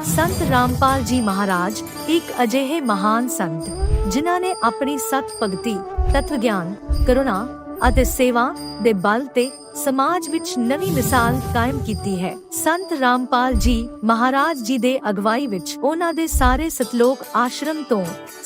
संत रामपाल जी महाराज एक अजिहे महान संत जिन्हां ने अपनी सत भगती तत्व ज्ञान करुणा ਅਤੇ सेवा ਦੇ बल ਤੇ समाज विच नवी मिसाल कायम कीती है। संत रामपाल जी महाराज जी दे अगवाई विच उन्हां दे सारे सतलोक आश्रम तो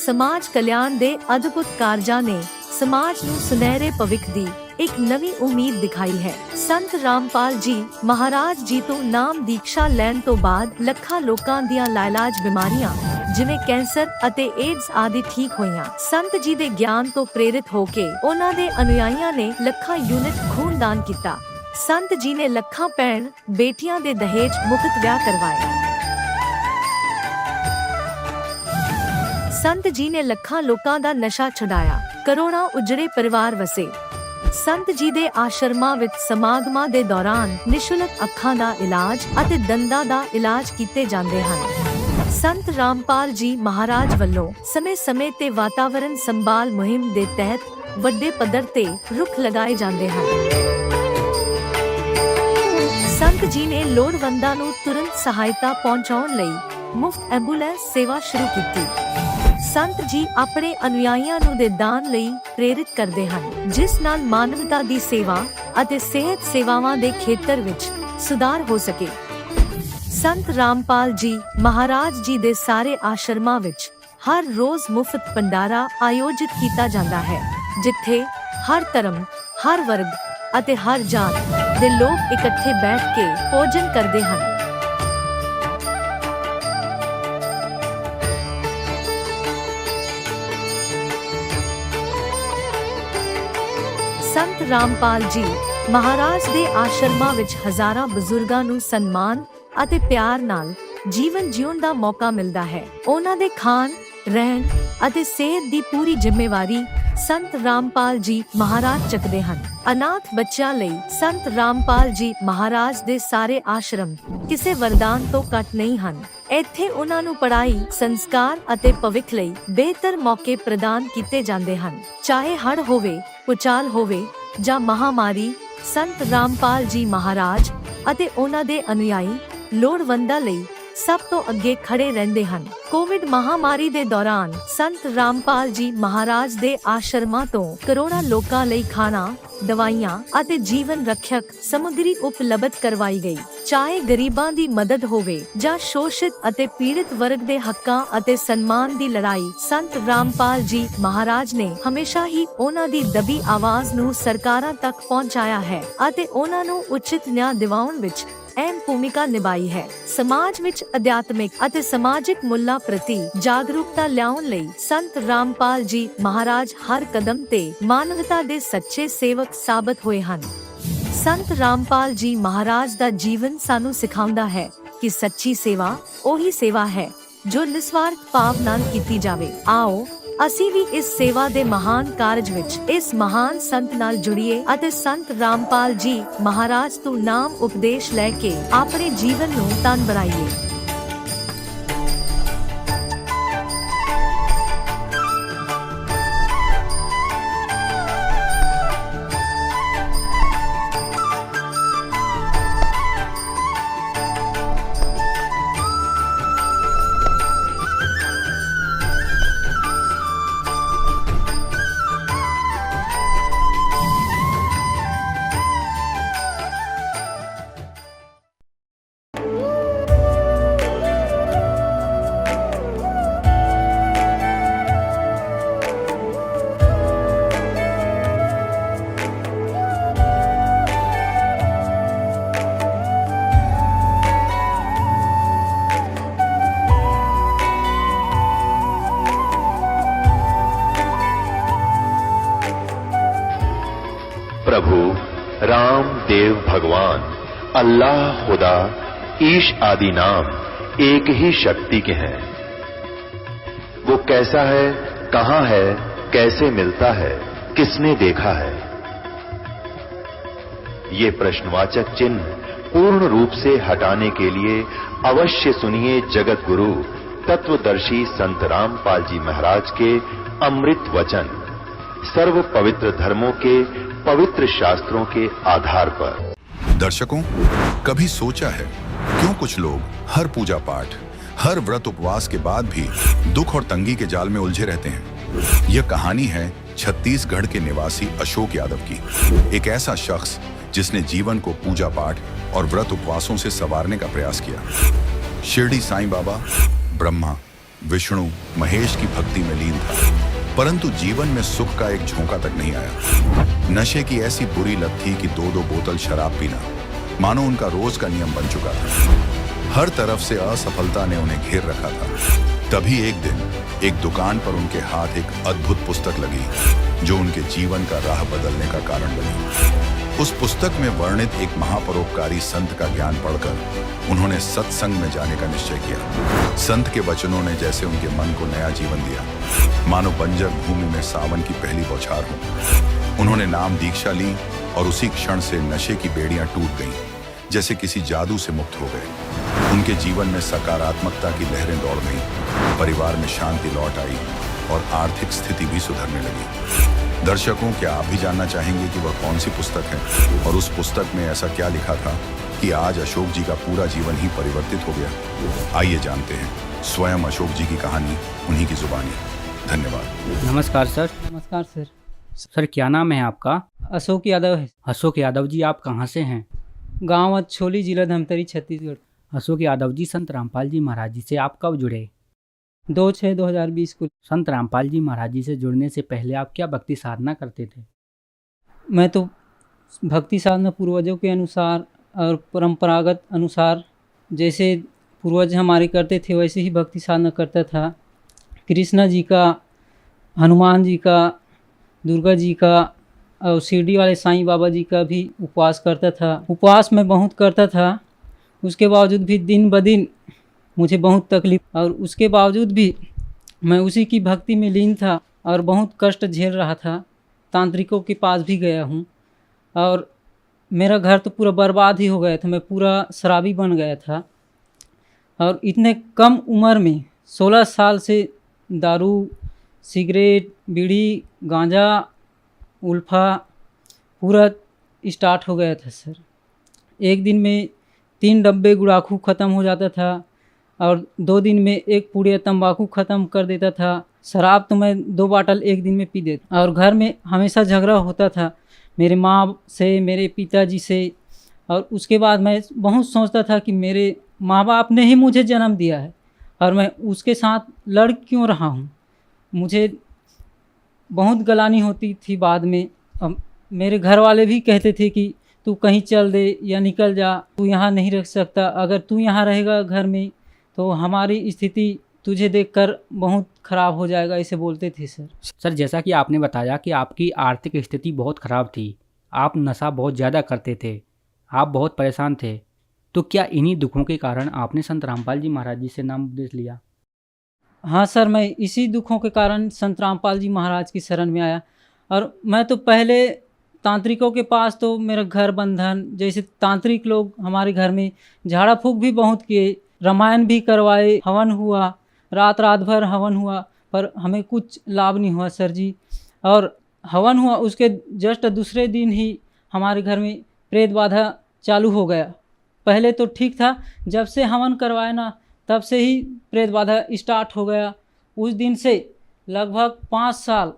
समाज कल्याण दे अद्भुत कारजां ने समाज नूं सुनहरे भविख दी एक नवी उम्मीद दिखाई है। संत रामपाल जी महाराज जी तो नाम दीक्षा लैण तो बाद ਲੱਖਾਂ लोकां दियां लाइलाज बीमारियां जिवें कैंसर ਅਤੇ एड्स आदि ठीक होईयां। संत जी दे ज्ञान तो प्रेरित होके उन्हां दे अनुयायियां ने ਲੱਖਾਂ यूनिट खून दान किया। संत जी ने ਲੱਖਾਂ भैण बेटियां दे दहेज मुफ्त विआह करवाए। संत जी ने ਲੱਖਾਂ लोकां दा नशा छुड़ाया, करोड़ां उजड़े परिवार वसे। संत जी दे आश्रमां विच समागमां दे दौरान निशुल्क अखां दा इलाज ਅਤੇ दंदां दा इलाज कीते जांदे हन। संत रामपाल जी महाराज ਵੱਲੋਂ ਸਮੇਂ-ਸਮੇਂ ਤੇ ਵਾਤਾਵਰਣ ਸੰਭਾਲ ਮੁਹਿੰਮ ਦੇ ਤਹਿਤ ਵੱਡੇ ਪੱਧਰ ਤੇ ਰੁੱਖ ਲਗਾਏ ਜਾਂਦੇ ਹਨ। ਸੰਤ ਜੀ ਨੇ ਲੋੜਵੰਦਾਂ ਨੂੰ ਤੁਰੰਤ ਸਹਾਇਤਾ ਪਹੁੰਚਾਉਣ ਲਈ ਮੁਫਤ ਐਂਬੂਲੈਂਸ ਸੇਵਾ ਸ਼ੁਰੂ ਕੀਤੀ। संत जी अपने अनुयायियों ਨੂੰ ਦੇ ਦਾਨ ਲਈ ਪ੍ਰੇਰਿਤ ਕਰਦੇ ਹਨ, ਜਿਸ ਨਾਲ ਮਾਨਵਤਾ ਦੀ ਸੇਵਾ ਅਤੇ ਸਿਹਤ ਸੇਵਾਵਾਂ ਦੇ ਖੇਤਰ ਵਿੱਚ ਸੁਧਾਰ ਹੋ ਸਕੇ। संत रामपाल जी महाराज जी दे सारे आश्रमां विच हर रोज मुफ्त भंडारा आयोजित किया जाता है, जिथे हर धर्म, हर वर्ग ਅਤੇ हर जात दे लोग इकट्ठे बैठ के भोजन करते हैं। संत रामपाल जी महाराज दे आश्रमां विच हजारां बजुर्गां नूं सन्मान ਅਤੇ ਪਿਆਰ ਨਾਲ ਜੀਵਨ ਜਿਉਣ ਦਾ ਮੌਕਾ ਮਿਲਦਾ ਹੈ। ਉਹਨਾਂ ਦੇ ਖਾਣ, ਰਹਿਣ ਅਤੇ ਸਿਹਤ ਦੀ ਪੂਰੀ ਜ਼ਿੰਮੇਵਾਰੀ ਸੰਤ ਰਾਮਪਾਲ ਜੀ ਮਹਾਰਾਜ ਚੱਕਦੇ ਹਨ। ਅਨਾਥ ਬੱਚਿਆਂ ਲਈ ਸੰਤ ਰਾਮਪਾਲ ਜੀ ਮਹਾਰਾਜ ਦੇ ਸਾਰੇ ਆਸ਼ਰਮ ਕਿਸੇ ਵਰਦਾਨ ਤੋਂ ਘੱਟ ਨਹੀਂ ਹਨ। ਇੱਥੇ ਉਹਨਾਂ ਨੂੰ ਪੜ੍ਹਾਈ, ਸੰਸਕਾਰ ਅਤੇ ਭਵਿੱਖ ਲਈ ਬਿਹਤਰ ਮੌਕੇ ਪ੍ਰਦਾਨ ਕੀਤੇ ਜਾਂਦੇ ਹਨ। ਚਾਹੇ ਹੜ੍ਹ ਹੋਵੇ, ਭੂਚਾਲ ਹੋਵੇ ਜਾਂ ਮਹਾਮਾਰੀ, ਸੰਤ ਰਾਮਪਾਲ ਜੀ ਮਹਾਰਾਜ ਅਤੇ ਉਹਨਾਂ ਦੇ ਅਨੁਯਾਈ ਲੋੜਵੰਦਾਂ ਲਈ ਸਭ ਤੋਂ ਅੱਗੇ ਖੜੇ ਰਹਿੰਦੇ ਹਨ। ਕੋਵਿਡ ਮਹਾਮਾਰੀ ਦੇ ਦੌਰਾਨ ਸੰਤ ਰਾਮਪਾਲ ਜੀ ਮਹਾਰਾਜ ਦੇ ਆਸ਼ਰਮਾਂ ਤੋਂ ਕਰੋੜਾਂ ਲੋਕਾਂ ਲਈ ਖਾਣਾ, ਦਵਾਈਆਂ ਅਤੇ ਜੀਵਨ ਰੱਖਿਅਕ ਸਮੱਗਰੀ ਉਪਲਬਧ ਕਰਵਾਈ ਗਈ। ਚਾਹੇ ਗਰੀਬਾਂ ਦੀ ਮਦਦ ਹੋਵੇ ਜਾਂ ਸ਼ੋਸ਼ਿਤ ਅਤੇ ਪੀੜਿਤ ਵਰਗ ਦੇ ਹੱਕਾਂ ਅਤੇ ਸਨਮਾਨ ਦੀ ਲੜਾਈ, ਸੰਤ ਰਾਮਪਾਲ ਜੀ ਮਹਾਰਾਜ ਨੇ ਹਮੇਸ਼ਾ ਹੀ ਉਹਨਾਂ ਦੀ ਦਬੀ ਆਵਾਜ਼ ਨੂੰ ਸਰਕਾਰਾਂ ਤੱਕ ਪਹੁੰਚਾਇਆ ਹੈ ਅਤੇ ਉਹਨਾਂ ਨੂੰ ਉਚਿਤ ਨਿਆਂ ਦਿਵਾਉਣ ਵਿੱਚ ਅਹਿਮ ਭੂਮਿਕਾ ਨਿਭਾਈ ਹੈ। ਸਮਾਜ ਵਿੱਚ ਅਧਿਆਤਮਿਕ ਅਤੇ ਸਮਾਜਿਕ ਮੁੱਲਾਂ ਪ੍ਰਤੀ ਜਾਗਰੂਕਤਾ ਲਿਆਉਣ ਲਈ ਸੰਤ ਰਾਮਪਾਲ ਜੀ ਮਹਾਰਾਜ ਹਰ ਕਦਮ ਤੇ ਮਾਨਵਤਾ ਦੇ ਸੱਚੇ ਸੇਵਕ ਸਾਬਤ ਹੋਏ ਹਨ। ਸੰਤ ਰਾਮਪਾਲ ਜੀ ਮਹਾਰਾਜ ਦਾ ਜੀਵਨ ਸਾਨੂੰ ਸਿਖਾਉਂਦਾ ਹੈ ਕਿ ਸੱਚੀ ਸੇਵਾ ਉਹੀ ਸੇਵਾ ਹੈ ਜੋ ਨਿਸਵਾਰਥ ਭਾਵ ਨਾਲ ਕੀਤੀ ਜਾਵੇ। ਆਓ ਅਸੀਂ ਵੀ ਇਸ ਸੇਵਾ ਦੇ ਮਹਾਨ ਕਾਰਜ ਵਿੱਚ ਇਸ ਮਹਾਨ ਸੰਤ ਨਾਲ ਜੁੜੀਏ ਅਤੇ ਸੰਤ ਰਾਮਪਾਲ ਜੀ ਮਹਾਰਾਜ ਤੋਂ ਨਾਮ ਉਪਦੇਸ਼ ਲੈ ਕੇ ਆਪਣੇ ਜੀਵਨ ਨੂੰ ਧਨ ਬਣਾਈਏ। प्रभु राम देव भगवान अल्लाह खुदा ईश आदि नाम एक ही शक्ति के हैं। वो कैसा है, कहां है, कैसे मिलता है, किसने देखा है? ये प्रश्नवाचक चिन्ह पूर्ण रूप से हटाने के लिए अवश्य सुनिए जगत गुरु तत्वदर्शी संत रामपाल जी महाराज के अमृत वचन, सर्व पवित्र धर्मों के पवित्र शास्त्रों के आधार पर। दर्शकों, कभी सोचा है क्यों कुछ लोग हर पूजा पाठ, हर व्रत उपवास के बाद भी दुख और तंगी के जाल में उलझे रहते हैं। यह कहानी है छत्तीसगढ़ के निवासी अशोक यादव की। एक ऐसा शख्स जिसने जीवन को पूजा पाठ और व्रत उपवासों से संवारने का प्रयास किया। शिरडी साईं बाबा, ब्रह्मा, विष्णु, महेश की भक्ति में लीन था, परंतु जीवन में सुख का एक झोंका तक नहीं आया। नशे की ऐसी बुरी लत थी कि 2-2 बोतल शराब पीना मानो उनका रोज का नियम बन चुका था। हर तरफ से असफलता ने उन्हें घेर रखा था। तभी एक दिन एक दुकान पर उनके हाथ एक अद्भुत पुस्तक लगी जो उनके जीवन का राह बदलने का कारण बनी। उस पुस्तक में वर्णित एक महापरोपकारी संत का ज्ञान पढ़कर उन्होंने सत्संग में जाने का निश्चय किया। संत के वचनों ने जैसे उनके मन को नया जीवन दिया, मानो बंजर भूमि में सावन की पहली बौछार हो। उन्होंने नाम दीक्षा ली और उसी क्षण से नशे की बेड़ियां टूट गईं, जैसे किसी जादू से मुक्त हो गए। उनके जीवन में सकारात्मकता की लहरें दौड़ गईं, परिवार में शांति लौट आई और आर्थिक स्थिति भी सुधरने लगी। दर्शकों, क्या आप भी जानना चाहेंगे कि वह कौन सी पुस्तक है और उस पुस्तक में ऐसा क्या लिखा था कि आज अशोक जी का पूरा जीवन ही परिवर्तित हो गया? आइए जानते हैं स्वयं अशोक जी की कहानी उन्हीं की जुबानी। धन्यवाद। नमस्कार सर। नमस्कार सर। सर क्या नाम है आपका? अशोक यादव है। अशोक यादव जी, आप कहाँ से हैं? गांव अछोली, जिला धमतरी, छत्तीसगढ़। अशोक यादव जी, संत रामपाल जी महाराज जी से आप कब जुड़े? 2/6/2020 को। संत रामपाल जी महाराज जी से जुड़ने से पहले आप क्या भक्ति साधना करते थे? मैं तो भक्ति साधना पूर्वजों के अनुसार और परंपरागत अनुसार जैसे पूर्वज हमारे करते थे वैसे ही भक्ति साधना करता था। कृष्णा जी का, हनुमान जी का, दुर्गा जी का और शिरडी वाले साईं बाबा जी का भी उपवास करता था। उपवास मैं बहुत करता था, उसके बावजूद भी दिन ब दिन मुझे बहुत तकलीफ, और उसके बावजूद भी मैं उसी की भक्ति में लीन था और बहुत कष्ट झेल रहा था। तांत्रिकों के पास भी गया हूँ और मेरा घर तो पूरा बर्बाद ही हो गया था। मैं पूरा शराबी बन गया था और इतने कम उम्र में 16 साल से दारू, सिगरेट, बीड़ी, गांजा, उल्फा पूरा स्टार्ट हो गया था सर। एक दिन में 3 डब्बे गुड़ाखू ख़त्म हो जाता था और 2 दिन में 1 पुड़िया तंबाकू ख़त्म कर देता था। शराब तो मैं 2 बाटल एक दिन में पी देता और घर में हमेशा झगड़ा होता था मेरे माँ से, मेरे पिताजी से। और उसके बाद मैं बहुत सोचता था कि मेरे माँ बाप ने ही मुझे जन्म दिया है और मैं उसके साथ लड़ क्यों रहा हूँ। मुझे बहुत गलानी होती थी बाद में। अब मेरे घर वाले भी कहते थे कि तू कहीं चल दे या निकल जा, तू यहाँ नहीं रह सकता। अगर तू यहाँ रहेगा घर में तो हमारी स्थिति तुझे देखकर बहुत ख़राब हो जाएगा, ऐसे बोलते थे सर। सर जैसा कि आपने बताया कि आपकी आर्थिक स्थिति बहुत ख़राब थी, आप नशा बहुत ज़्यादा करते थे, आप बहुत परेशान थे, तो क्या इन्हीं दुखों के कारण आपने संत रामपाल जी महाराज जी से नाम उपदेश लिया? हाँ सर, मैं इसी दुखों के कारण संत रामपाल जी महाराज की शरण में आया। और मैं तो पहले तांत्रिकों के पास तो मेरा घर बंधन, जैसे तांत्रिक लोग हमारे घर में झाड़ा फूक भी बहुत किए, रामायण भी करवाए, हवन हुआ, रात रात भर हवन हुआ, पर हमें कुछ लाभ नहीं हुआ सर जी। और हवन हुआ उसके जस्ट दूसरे दिन ही हमारे घर में प्रेत बाधा चालू हो गया। पहले तो ठीक था, जब से हवन करवाया ना तब से ही प्रेत बाधा स्टार्ट हो गया। उस दिन से लगभग 5 साल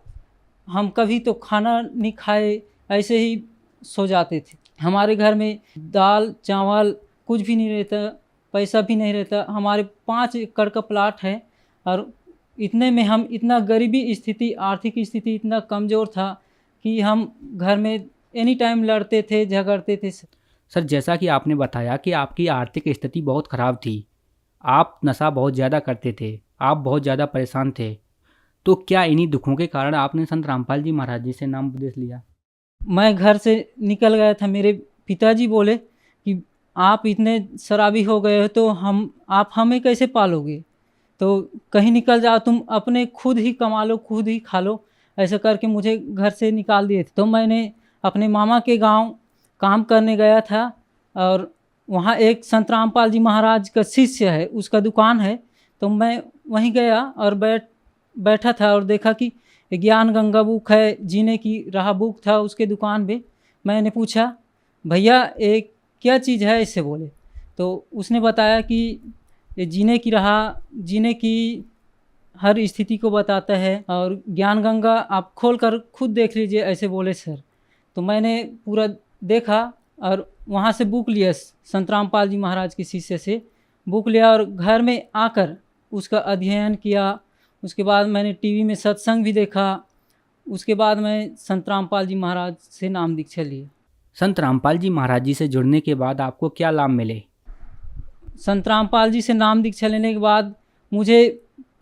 हम कभी तो खाना नहीं खाए, ऐसे ही सो जाते थे। हमारे घर में दाल चावल कुछ भी नहीं रहता, पैसा भी नहीं रहता। हमारे 5 एकड़ का प्लाट है और इतने में हम इतना गरीबी स्थिति, आर्थिक स्थिति इतना कमज़ोर था कि हम घर में एनी टाइम लड़ते थे, झगड़ते थे। सर जैसा कि आपने बताया कि आपकी आर्थिक स्थिति बहुत ख़राब थी, आप नशा बहुत ज़्यादा करते थे, आप बहुत ज़्यादा परेशान थे, तो क्या इन्हीं दुखों के कारण आपने संत रामपाल जी महाराज जी से नाम उपदेश लिया? मैं घर से निकल गया था, मेरे पिताजी बोले कि आप इतने शराबी हो गए हो तो आप हमें कैसे पालोगे, तो कहीं निकल जाओ, तुम अपने खुद ही कमा लो, खुद ही खा लो। ऐसा करके मुझे घर से निकाल दिए थे। तो मैंने अपने मामा के गांव काम करने गया था और वहाँ एक संत रामपाल जी महाराज का शिष्य है, उसका दुकान है। तो मैं वहीं गया और बैठा था और देखा कि ज्ञान गंगा बुक है, जीने की राह बुक था उसके दुकान पे। मैंने पूछा, भैया एक क्या चीज़ है, इससे बोले। तो उसने बताया कि ये जीने की हर स्थिति को बताता है। और ज्ञान गंगा आप खोल कर खुद देख लीजिए, ऐसे बोले सर। तो मैंने पूरा देखा और वहाँ से बुक लिया, संत रामपाल जी महाराज के शिष्य से बुक लिया और घर में आकर उसका अध्ययन किया। उसके बाद मैंने टीवी में सत्संग भी देखा। उसके बाद मैं संत रामपाल जी महाराज से नाम दीक्षा लिया। संत रामपाल जी महाराज जी से जुड़ने के बाद आपको क्या लाभ मिले? संत रामपाल जी से नाम दीक्षा लेने के बाद मुझे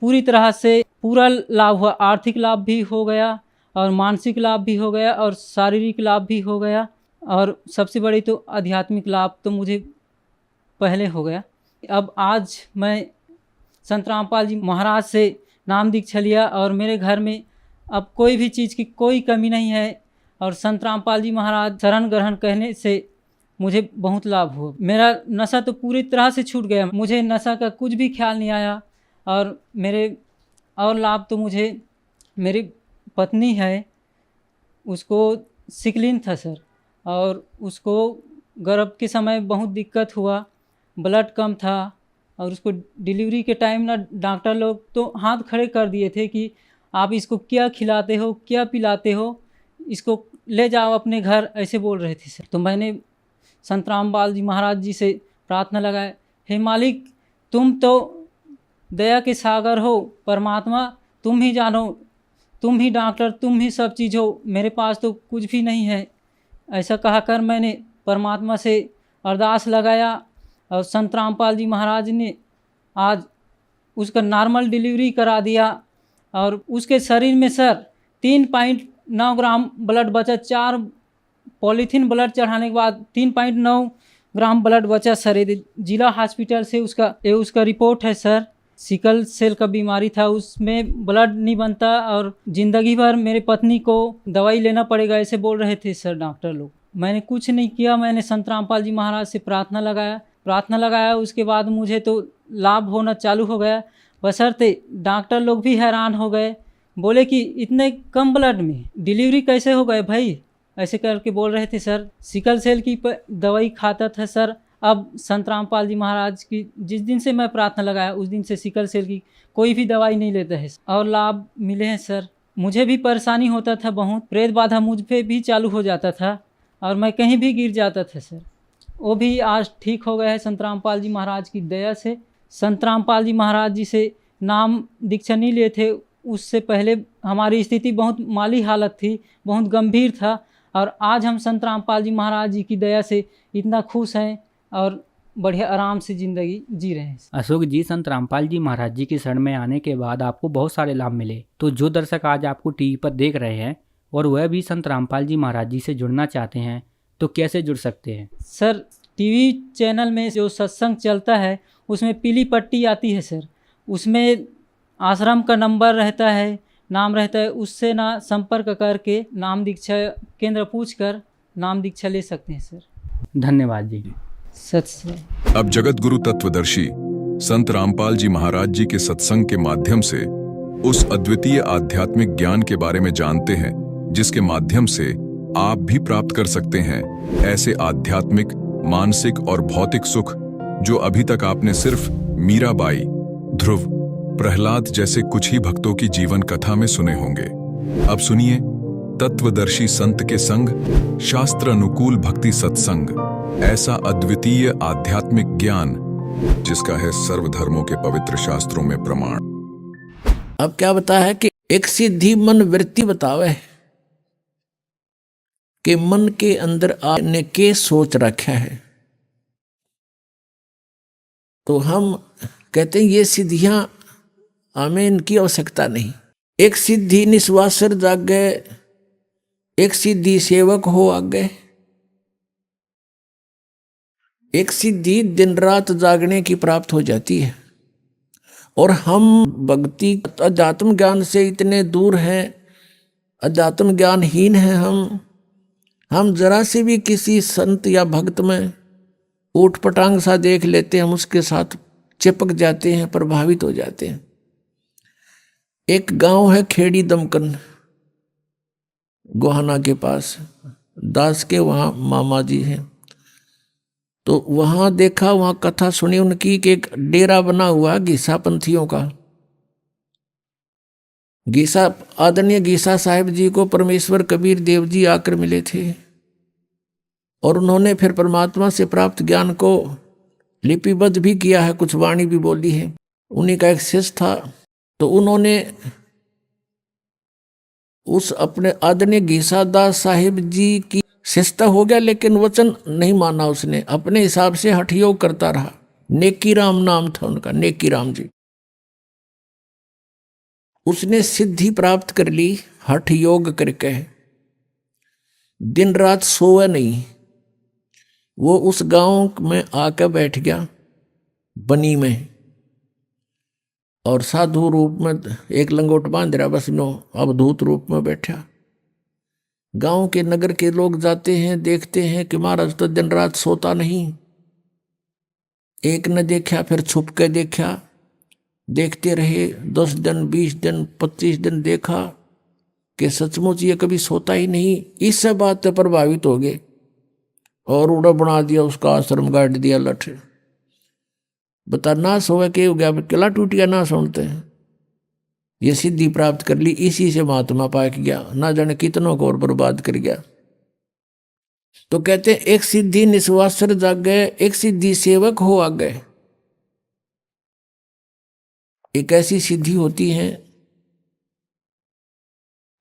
पूरी तरह से पूरा लाभ हुआ। आर्थिक लाभ भी हो गया और मानसिक लाभ भी हो गया और शारीरिक लाभ भी हो गया, और सबसे बड़ी तो आध्यात्मिक लाभ तो मुझे पहले हो गया। अब आज मैं संत रामपाल जी महाराज से नाम दीक्षा लिया और मेरे घर में अब कोई भी चीज़ की कोई कमी नहीं है। और संत रामपाल जी महाराज शरण ग्रहण कहने से मुझे बहुत लाभ हुआ। मेरा नशा तो पूरी तरह से छूट गया, मुझे नशा का कुछ भी ख्याल नहीं आया। और मेरे और लाभ तो मुझे, मेरी पत्नी है, उसको सिकलिन था सर, और उसको गर्भ के समय बहुत दिक्कत हुआ, ब्लड कम था, और उसको डिलीवरी के टाइम ना डॉक्टर लोग तो हाथ खड़े कर दिए थे कि आप इसको क्या खिलाते हो, क्या पिलाते हो, इसको ले जाओ अपने घर, ऐसे बोल रहे थे सर। तो मैंने संत रामपाल जी महाराज जी से प्रार्थना लगाया, हे मालिक, तुम तो दया के सागर हो, परमात्मा तुम ही जानो, तुम ही डॉक्टर, तुम ही सब चीज़ हो, मेरे पास तो कुछ भी नहीं है। ऐसा कहकर मैंने परमात्मा से अरदास लगाया और संत रामपाल जी महाराज ने आज उसका नॉर्मल डिलीवरी करा दिया। और उसके शरीर में सर 3.9 ग्राम ब्लड बचा। 4 पॉलीथीन ब्लड चढ़ाने के बाद 3.9 ग्राम ब्लड बचा सर। जिला हॉस्पिटल से उसका रिपोर्ट है सर। सिकल सेल का बीमारी था, उसमें ब्लड नहीं बनता और ज़िंदगी भर मेरे पत्नी को दवाई लेना पड़ेगा, ऐसे बोल रहे थे सर डॉक्टर लोग। मैंने कुछ नहीं किया, मैंने संत रामपाल जी महाराज से प्रार्थना लगाया। उसके बाद मुझे तो लाभ होना चालू हो गया। बशर्ते डॉक्टर लोग भी हैरान हो गए, बोले कि इतने कम ब्लड में डिलीवरी कैसे हो गए भाई, ऐसे करके बोल रहे थे सर। सिकल सेल की दवाई खाता था सर। अब संत रामपाल जी महाराज की जिस दिन से मैं प्रार्थना लगाया उस दिन से सिकल सेल की कोई भी दवाई नहीं लेता है और लाभ मिले हैं सर। मुझे भी परेशानी होता था बहुत, प्रेत बाधा मुझ पे भी चालू हो जाता था और मैं कहीं भी गिर जाता था सर, वो भी आज ठीक हो गया है संत रामपाल जी महाराज की दया से। संत रामपाल जी महाराज जी से नाम दीक्षा नहीं लिए थे, उससे पहले हमारी स्थिति बहुत माली हालत थी, बहुत गंभीर था, और आज हम संत रामपाल जी महाराज जी की दया से इतना खुश हैं और बढ़िया आराम से ज़िंदगी जी रहे हैं। अशोक जी, संत रामपाल जी महाराज जी की शरण में आने के बाद आपको बहुत सारे लाभ मिले, तो जो दर्शक आज आपको टीवी पर देख रहे हैं और वह भी संत रामपाल जी महाराज जी से जुड़ना चाहते हैं तो कैसे जुड़ सकते हैं? सर, टीवी चैनल में जो सत्संग चलता है उसमें पीली पट्टी आती है सर, उसमें आश्रम का नंबर रहता है, नाम रहता है, उससे ना संपर्क करके नाम दीक्षा केंद्र पूछकर नाम दीक्षा ले सकते हैं सर। धन्यवाद जी। सच से अब जगत गुरु तत्वदर्शी संत रामपाल जी महाराज जी के सत्संग के माध्यम से उस अद्वितीय आध्यात्मिक ज्ञान के बारे में जानते हैं जिसके माध्यम से आप भी प्राप्त कर सकते हैं ऐसे आध्यात्मिक, मानसिक और भौतिक सुख जो अभी तक आपने सिर्फ मीराबाई, ध्रुव, प्रहलाद जैसे कुछ ही भक्तों की जीवन कथा में सुने होंगे। अब सुनिए तत्वदर्शी संत के संग शास्त्र अनुकूल भक्ति सत्संग, ऐसा अद्वितीय आध्यात्मिक ज्ञान जिसका है सर्वधर्मों के पवित्र शास्त्रों में प्रमाण। अब क्या बता है कि एक सीधी मन वृत्ति बतावे कि मन के अंदर आपने के सोच रखा है, तो हम कहते हैं ये सिद्धियां हमें इनकी आवश्यकता नहीं। एक सिद्धि निस्वासर जागे, एक सिद्धि सेवक हो आगे, एक सिद्धि दिन रात जागने की प्राप्त हो जाती है। और हम भक्ति अध्यात्म ज्ञान से इतने दूर हैं, अध्यात्म ज्ञानहीन हैं हम जरा से भी किसी संत या भक्त में ऊट पटांग सा देख लेते हैं, हम उसके साथ चिपक जाते हैं, प्रभावित हो जाते हैं। एक गांव है खेड़ी दमकन, गोहाना के पास, दास के वहाँ मामा जी हैं। तो वहां देखा, वहां कथा सुनी उनकी कि एक डेरा बना हुआ गीसा पंथियों का। गीसा, आदरणीय गीसा साहिब जी को परमेश्वर कबीर देव जी आकर मिले थे और उन्होंने फिर परमात्मा से प्राप्त ज्ञान को लिपिबद्ध भी किया है, कुछ वाणी भी बोली है। उन्हीं का एक शिष्य था, तो उन्होंने उस अपने आदरणीय गीसादास साहिब जी की शिष्यता हो गया, लेकिन वचन नहीं माना उसने, अपने हिसाब से हठ योग करता रहा। नेकी राम नाम था उनका, नेकी राम जी। उसने सिद्धि प्राप्त कर ली हठ योग करके, दिन रात सोए नहीं। वो उस गांव में आकर बैठ गया बनी में, और साधु रूप में एक लंगोट बांध रहा, बस नो अवधूत रूप में बैठा। गांव के नगर के लोग जाते हैं, देखते हैं कि महाराज तो दिन रात सोता नहीं। एक ने देखा, फिर छुप के देखा, देखते रहे 10 दिन 20 दिन 25 दिन, देखा कि सचमुच ये कभी सोता ही नहीं। इस बात से प्रभावित हो गए और उड़ा बना दिया, उसका आश्रम गाड़ दिया लठ। बता ना सोए के हो गया, किला टूट गया, ना सुनते हैं। ये सिद्धि प्राप्त कर ली, इसी से महात्मा पाक गया, ना जाने कितनों को और बर्बाद कर गया। तो कहते हैं एक सिद्धि निस्वासर जाग गए, एक सिद्धि सेवक हो आ गए। एक ऐसी सिद्धि होती है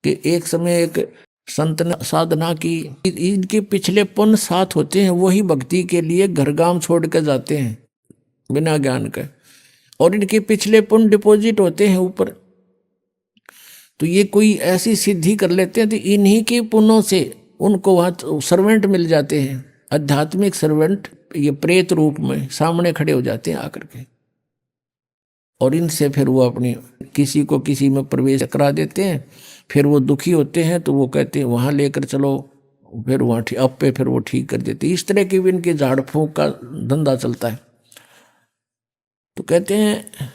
कि एक समय एक संत ने साधना की, इनके पिछले पुण्य साथ होते हैं, वही भक्ति के लिए घर गांव छोड़ कर जाते हैं बिना ज्ञान के, और इनके पिछले पुण्य डिपॉजिट होते हैं ऊपर। तो ये कोई ऐसी सिद्धि कर लेते हैं तो इन्हीं के पुण्यों से उनको वहाँ सर्वेंट मिल जाते हैं, आध्यात्मिक सर्वेंट, ये प्रेत रूप में सामने खड़े हो जाते हैं आकर के। और इनसे फिर वो अपनी किसी को किसी में प्रवेश करा देते हैं। फिर वो दुखी होते हैं तो वो कहते हैं वहाँ लेकर चलो, फिर वहाँ अब पे फिर वो ठीक कर देते। इस तरह की भी इनके झाड़ फूंक का धंधा चलता है। तो कहते हैं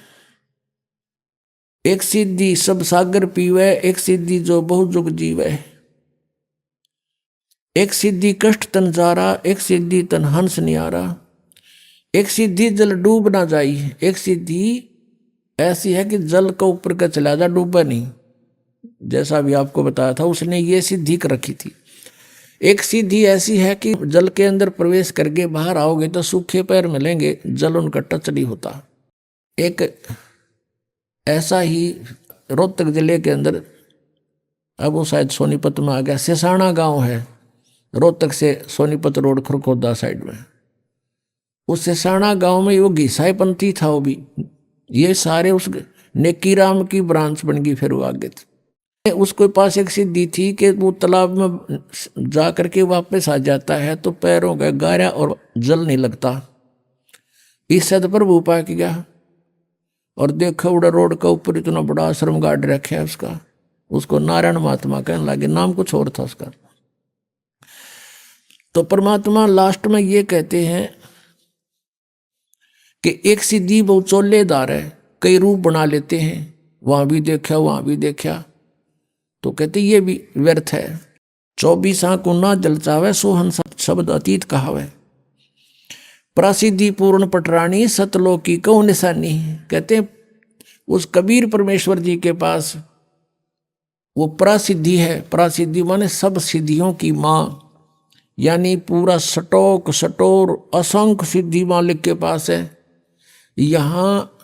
एक सिद्धि सब सागर पीवे, एक सिद्धि जो बहु जुग जीवे। एक सिद्धि कष्ट तन जारा, एक सिद्धि तन हंस नियारा। एक सिद्धि जल डूब ना जाई, एक सिद्धि ऐसी है कि जल का ऊपर का चला जा, डूबा नहीं। जैसा भी आपको बताया था, उसने ये सिद्धि कर रखी थी। एक सिद्धि ऐसी है कि जल के अंदर प्रवेश करके बाहर आओगे तो सूखे पैर मिलेंगे, जल उनका टच नहीं होता। एक ऐसा ही रोहतक जिले के अंदर, अब वो शायद सोनीपत में आ गया, सिसाना गांव है, रोहतक से सोनीपत रोड खरखोदा साइड में। उस सिसाना गांव में वो घिसाई पंथी था, वो भी ये सारे उस नेकी राम की ब्रांच बन गई। फिर वो आगे थे, उसके पास एक सिद्धि थी कि वो तालाब में जा करके वापस आ जाता है तो पैरों का गारा और जल नहीं लगता। इस सद पर वो पाक गया और देखा उड़ा रोड का ऊपर इतना बड़ा आश्रम गाड़ रखा है उसका। उसको नारायण महात्मा कहने लगे, नाम कुछ और था उसका। तो परमात्मा लास्ट में ये कहते हैं कि एक सिद्धि बहुत चोलेदार है, कई रूप बना लेते हैं, वहां भी देखा वहां भी देखा। तो कहते ये भी व्यर्थ है। 24 को ना जलचावे, सो हंस शब्द अतीत कहावे। प्रसिद्धि पूर्ण पटरानी, सतलोक की कौ निशानी। कहते हैं उस कबीर परमेश्वर जी के पास वो प्रसिद्धि है। प्रसिद्धि माने सब सिद्धियों की माँ, यानी पूरा सटोक सटोर असंख्य सिद्धि मालिक के पास है। यहाँ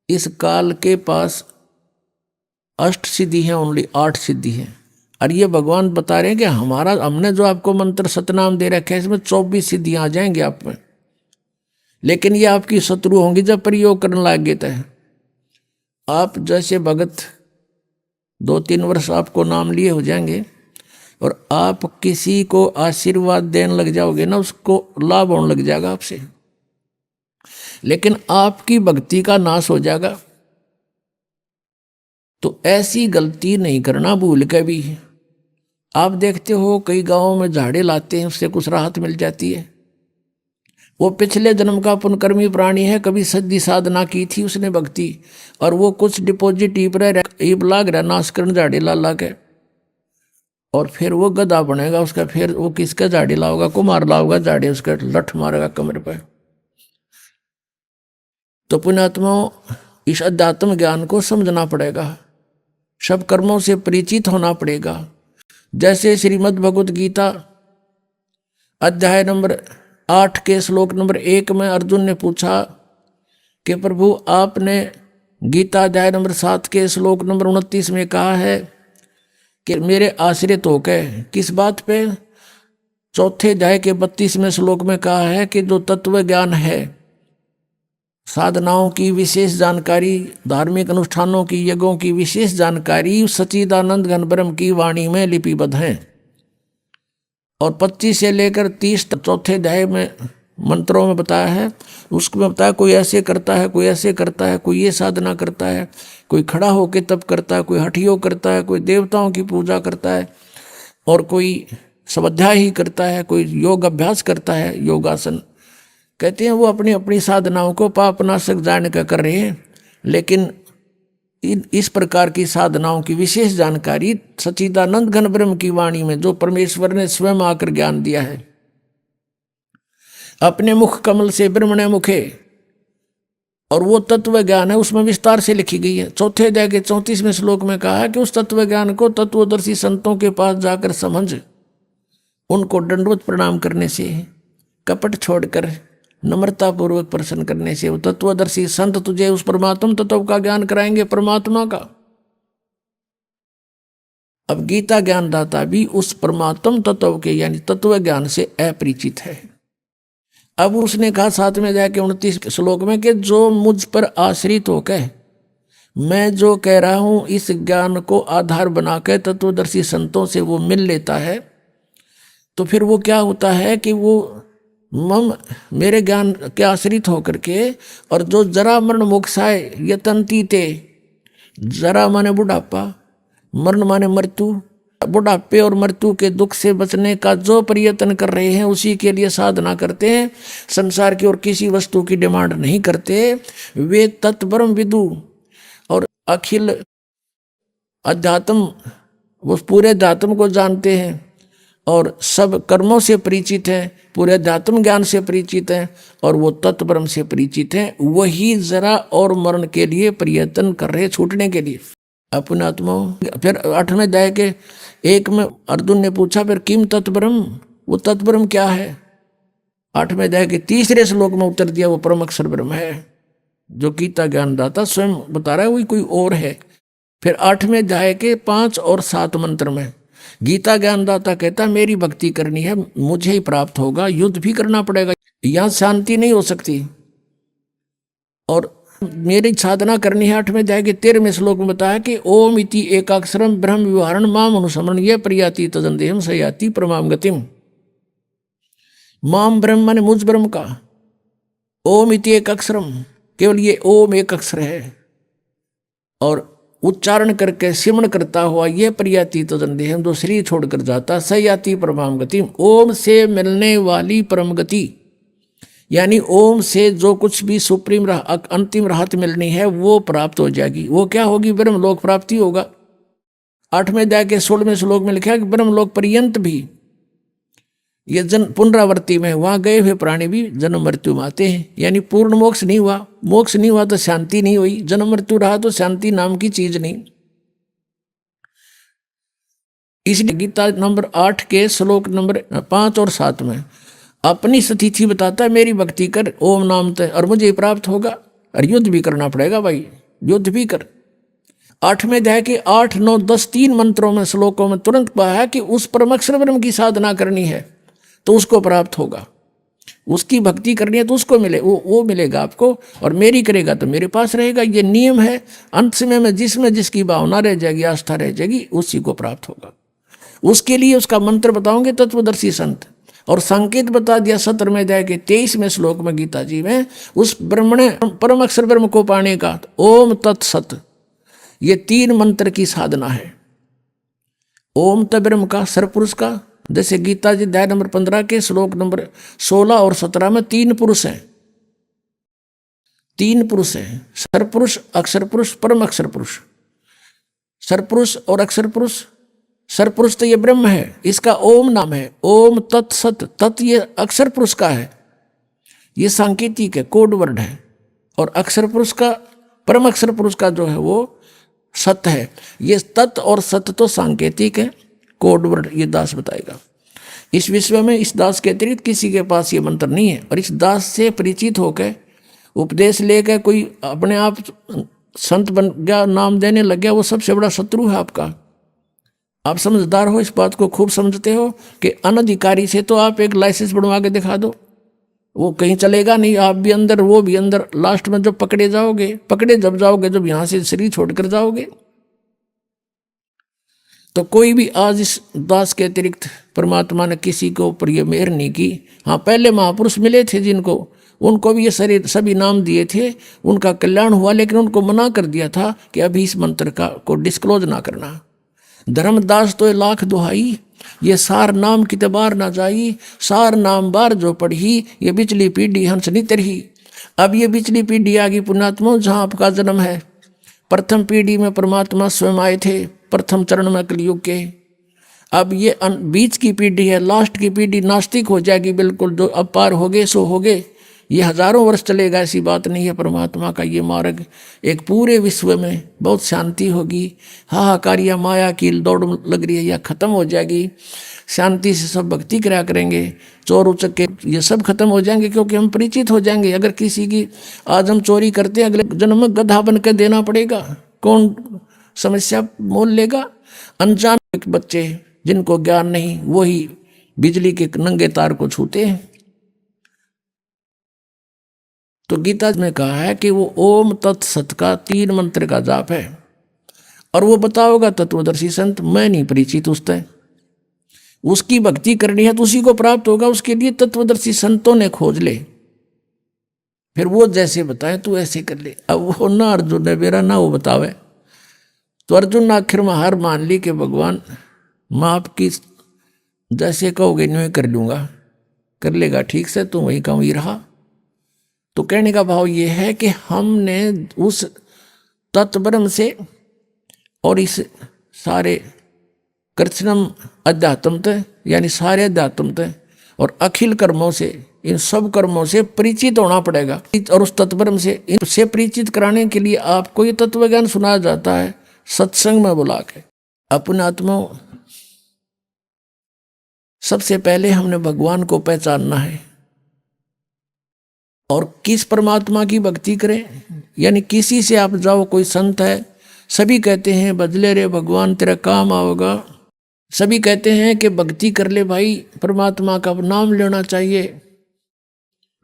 इस काल के पास अष्ट सिद्धि है, ओनली 8 सिद्धि है। और ये भगवान बता रहे हैं कि हमने जो आपको मंत्र सतनाम दे रखे है, इसमें 24 सिद्धियां आ जाएंगी आप में, लेकिन ये आपकी शत्रु होंगी जब प्रयोग करने लगे। तो आप जैसे भगत 2-3 वर्ष आपको नाम लिए हो जाएंगे और आप किसी को आशीर्वाद देने लग जाओगे ना, उसको लाभ होने लग जाएगा आपसे, लेकिन आपकी भक्ति का नाश हो जाएगा। तो ऐसी गलती नहीं करना भूल के भी। आप देखते हो कई गांवों में झाड़े लाते हैं, उससे कुछ राहत मिल जाती है। वो पिछले जन्म का पुण्यकर्मी प्राणी है, कभी सद्दी साधना की थी उसने भक्ति, और वो कुछ डिपॉजिट ईप लाग रहा नाश करण झाड़े ला के, और फिर वो गधा बनेगा उसका, फिर वो किसका झाड़ी लाओगा, कुमार लाओगा झाड़ी, उसका लठ मारेगा कमर पे। तो पुण्यात्माओं, इस अध्यात्म ज्ञान को समझना पड़ेगा, सब कर्मों से परिचित होना पड़ेगा। जैसे श्रीमद् भगवत गीता अध्याय नंबर 8 के श्लोक नंबर 1 में अर्जुन ने पूछा कि प्रभु आपने गीता अध्याय नंबर 7 के श्लोक नंबर 29 में कहा है कि मेरे आश्रित होकर, किस बात पे? चौथे अध्याय के 32वें श्लोक में कहा है कि जो तत्व ज्ञान है, साधनाओं की विशेष जानकारी, धार्मिक अनुष्ठानों की, यज्ञों की विशेष जानकारी सच्चिदानंद घन ब्रह्म की वाणी में लिपिबद्ध है। और 25 से लेकर 30 तक चौथे अध्याय में मंत्रों में बताया है। उसमें बताया कोई ऐसे करता है, कोई ऐसे करता है, कोई ये साधना करता है, कोई खड़ा होकर तप करता है, कोई हठयोग करता है, कोई देवताओं की पूजा करता है, और कोई स्वाध्याय ही करता है, कोई योग अभ्यास करता है, योगासन। कहते हैं वो अपनी अपनी साधनाओं को पापनाशक जान कर कर रहे हैं, लेकिन इस प्रकार की साधनाओं की विशेष जानकारी सच्चिदानंद घन ब्रह्म की वाणी में, जो परमेश्वर ने स्वयं आकर ज्ञान दिया है, अपने मुख कमल से ब्रह्मणे मुखे, और वो तत्व ज्ञान है, उसमें विस्तार से लिखी गई है। चौथे अध्याय के 34वें श्लोक में कहा है कि उस तत्व ज्ञान को तत्वदर्शी संतों के पास जाकर समझ, उनको दंडवत प्रणाम करने से, कपट छोड़कर नम्रता पूर्वक प्रश्न करने से वो तत्वदर्शी संत तुझे उस परमात्म तत्व का ज्ञान कराएंगे, परमात्मा का। अब गीता ज्ञानदाता भी उस परमात्म तत्व के यानी तत्व ज्ञान से अपरिचित है। अब उसने कहा 7 में जाके 29 श्लोक में कि जो मुझ पर आश्रित होकर मैं जो कह रहा हूं इस ज्ञान को आधार बनाकर तत्वदर्शी संतों से वो मिल लेता है, तो फिर वो क्या होता है कि वो मम मेरे ज्ञान के आश्रित होकर के, और जो जरा मरण मोक्षाय यतंती ते, जरा माने बुढ़ापा, मरण माने मृत्यु, बुढ़ापे और मृत्यु के दुख से बचने का जो प्रयत्न कर रहे हैं उसी के लिए साधना करते हैं, संसार की और किसी वस्तु की डिमांड नहीं करते, वे तत्ब्रह्म विदु और अखिल अध्यात्म, वो पूरे अध्यात्म को जानते हैं और सब कर्मों से परिचित हैं, पूरे अध्यात्म ज्ञान से परिचित हैं, और वो तत्ब्रह्म से परिचित हैं, वही जरा और मरण के लिए प्रयत्न कर रहे, छूटने के लिए अपने आत्माओं। फिर 8वें अध्याय के 1 में अर्जुन ने पूछा फिर किम तत्ब्रह्म, वो तत्ब्रह्म क्या है? 8वें अध्याय के 3रे श्लोक में उत्तर दिया वो परम अक्षर ब्रह्म है, जो गीता ज्ञानदाता स्वयं बता रहा है, वही कोई और है। फिर 8वें अध्याय के 5 और 7 मंत्र में गीता ज्ञानदाता कहता मेरी भक्ति करनी है, मुझे ही प्राप्त होगा, युद्ध भी करना पड़ेगा, यहां शांति नहीं हो सकती, और मेरी साधना करनी है। 8वें अध्याय के 13वें श्लोक में बताया कि ओम इति एकाक्षरम ब्रह्म विवहारण माम अनुसमरण ये प्रयाति तदंदेहम सयाति परमाम गतिम। माम ब्रह्म माने मुझ ब्रह्म का, ओम इति एक अक्षरम, केवल ये ओम एक अक्षर है, और उच्चारण करके सिमरण करता हुआ ये प्रयाति तदंदेहम, जो शरीर छोड़कर जाता, सयाति परमाम गतिम, ओम से मिलने वाली परम गति, यानी ओम से जो कुछ भी सुप्रीम अंतिम राहत मिलनी है वो प्राप्त हो जाएगी। वो क्या होगी? ब्रह्मलोक प्राप्ति होगा। 8वें अध्याय के 16वें श्लोक में लिखा है कि ब्रह्मलोक पर्यंत भी ये पुनरावृत्ति में, वहां गए हुए प्राणी भी जन्म मृत्यु में आते हैं, यानी पूर्ण मोक्ष नहीं हुआ, मोक्ष नहीं हुआ तो शांति नहीं हुई, जन्म मृत्यु रहा तो शांति नाम की चीज नहीं। इसलिए गीता नंबर 8 के श्लोक नंबर 5 और 7 में अपनी स्थिति बताता है, मेरी भक्ति कर ओम नाम तय और मुझे प्राप्त होगा, और युद्ध भी करना पड़ेगा भाई, युद्ध भी कर। 8वें अध्याय के 8, 9, 10 3 मंत्रों में श्लोकों में तुरंत कहा है कि उस परमक्षर ब्रह्म की साधना करनी है तो उसको प्राप्त होगा, उसकी भक्ति करनी है तो उसको मिले, वो मिलेगा आपको, और मेरी करेगा तो मेरे पास रहेगा। ये नियम है। अंत समय में जिसमें जिसकी भावना रह जाएगी, आस्था रह जाएगी, उसी को प्राप्त होगा। उसके लिए उसका मंत्र बताओगे तत्वदर्शी संत, और संकेत बता दिया 17वें अध्याय के 23वें श्लोक में गीता जी में उस ब्रह्मणे परम अक्षर ब्रह्म को पाने का ओम तत्सत, ये 3 मंत्र की साधना है। ओम त ब्रह्म का, सरपुरुष का, जैसे गीता जी अध्याय नंबर 15 के श्लोक नंबर 16 और 17 में 3 पुरुष हैं, 3 पुरुष हैं, सरपुरुष, अक्षर पुरुष, परम अक्षर पुरुष। सरपुरुष और अक्षर पुरुष सरपुरुष तो ये ब्रह्म है, इसका ओम नाम है। ओम तत् सत, तत् ये अक्षर पुरुष का है, ये सांकेतिक है, कोड वर्ड है। और अक्षर पुरुष का, परम अक्षर पुरुष का जो है वो सत है। ये तत् और सत तो सांकेतिक है, कोड वर्ड ये दास बताएगा। इस विश्व में इस दास के अतिरिक्त किसी के पास ये मंत्र नहीं है। और इस दास से परिचित होकर उपदेश लेकर कोई अपने आप संत बन गया, नाम देने लग गया, वो सबसे बड़ा शत्रु है आपका। आप समझदार हो, इस बात को खूब समझते हो कि अनधिकारी से तो आप एक लाइसेंस बनवा के दिखा दो, वो कहीं चलेगा नहीं, आप भी अंदर वो भी अंदर। लास्ट में जब पकड़े जब जाओगे, जब यहां से शरीर छोड़कर जाओगे। तो कोई भी आज इस दास के अतिरिक्त परमात्मा ने किसी के ऊपर ये मेहर नहीं की। हाँ, पहले महापुरुष मिले थे जिनको, उनको भी ये शरीर सभी नाम दिए थे, उनका कल्याण हुआ, लेकिन उनको मना कर दिया था कि अभी इस मंत्र को डिस्क्लोज ना करना। धर्मदास तो लाख दुहाई, ये सार नाम किते बार ना जाई, सार नाम बार जो पढ़ी, ये बिचली पीढ़ी हंस नहीं तरही। अब ये बिचली पीढ़ी आ गई पुण्यात्मा, जहाँ आपका जन्म है। प्रथम पीढ़ी में परमात्मा स्वयं आए थे, प्रथम चरण में कलयुग के। अब ये बीच की पीढ़ी है, लास्ट की पीढ़ी नास्तिक हो जाएगी बिल्कुल। जो अब पार हो गए सो हो गए, ये हजारों वर्ष चलेगा, ऐसी बात नहीं है। परमात्मा का ये मार्ग एक पूरे विश्व में बहुत शांति होगी। हाहाकार या माया की दौड़ लग रही है, यह खत्म हो जाएगी। शांति से सब भक्ति करा करेंगे, चोर उचक्के ये सब खत्म हो जाएंगे, क्योंकि हम परिचित हो जाएंगे। अगर किसी की आज हम चोरी करते हैं, अगले जन्म में गधा बन कर देना पड़ेगा, कौन समस्या मोल लेगा? अनजान बच्चे जिनको ज्ञान नहीं, वही बिजली के नंगे तार को छूते हैं। तो गीता में कहा है कि वो ओम तत् सत का 3 मंत्र का जाप है, और वो बताओगा तत्वदर्शी संत, मैं नहीं परिचित उससे। उसकी भक्ति करनी है तो उसी को प्राप्त होगा, उसके लिए तत्वदर्शी संतों ने खोज ले, फिर वो जैसे बताए तू ऐसे कर ले। अब वो ना अर्जुन है मेरा, ना वो बतावे। तो अर्जुन ने आखिर में हार मान ली कि भगवान मैं आपकी जैसे कहोगे नहीं कर लूँगा, कर लेगा ठीक से, तो वही का वही रहा। तो कहने का भाव ये है कि हमने उस तत्ब्रह्म से और इस सारे कृष्णम अध्यात्मत यानी सारे अध्यात्मत और अखिल कर्मों से, इन सब कर्मों से परिचित होना पड़ेगा। और उस तत्ब्रह्म से इनसे परिचित कराने के लिए आपको ये तत्व ज्ञान सुनाया जाता है सत्संग में बुला के। अपने आत्मा सबसे पहले हमने भगवान को पहचानना है, और किस परमात्मा की भक्ति करें, यानी किसी से आप जाओ, कोई संत है, सभी कहते हैं बदले रे भगवान तेरा काम आओगा, सभी कहते हैं कि भक्ति कर ले भाई, परमात्मा का नाम लेना चाहिए।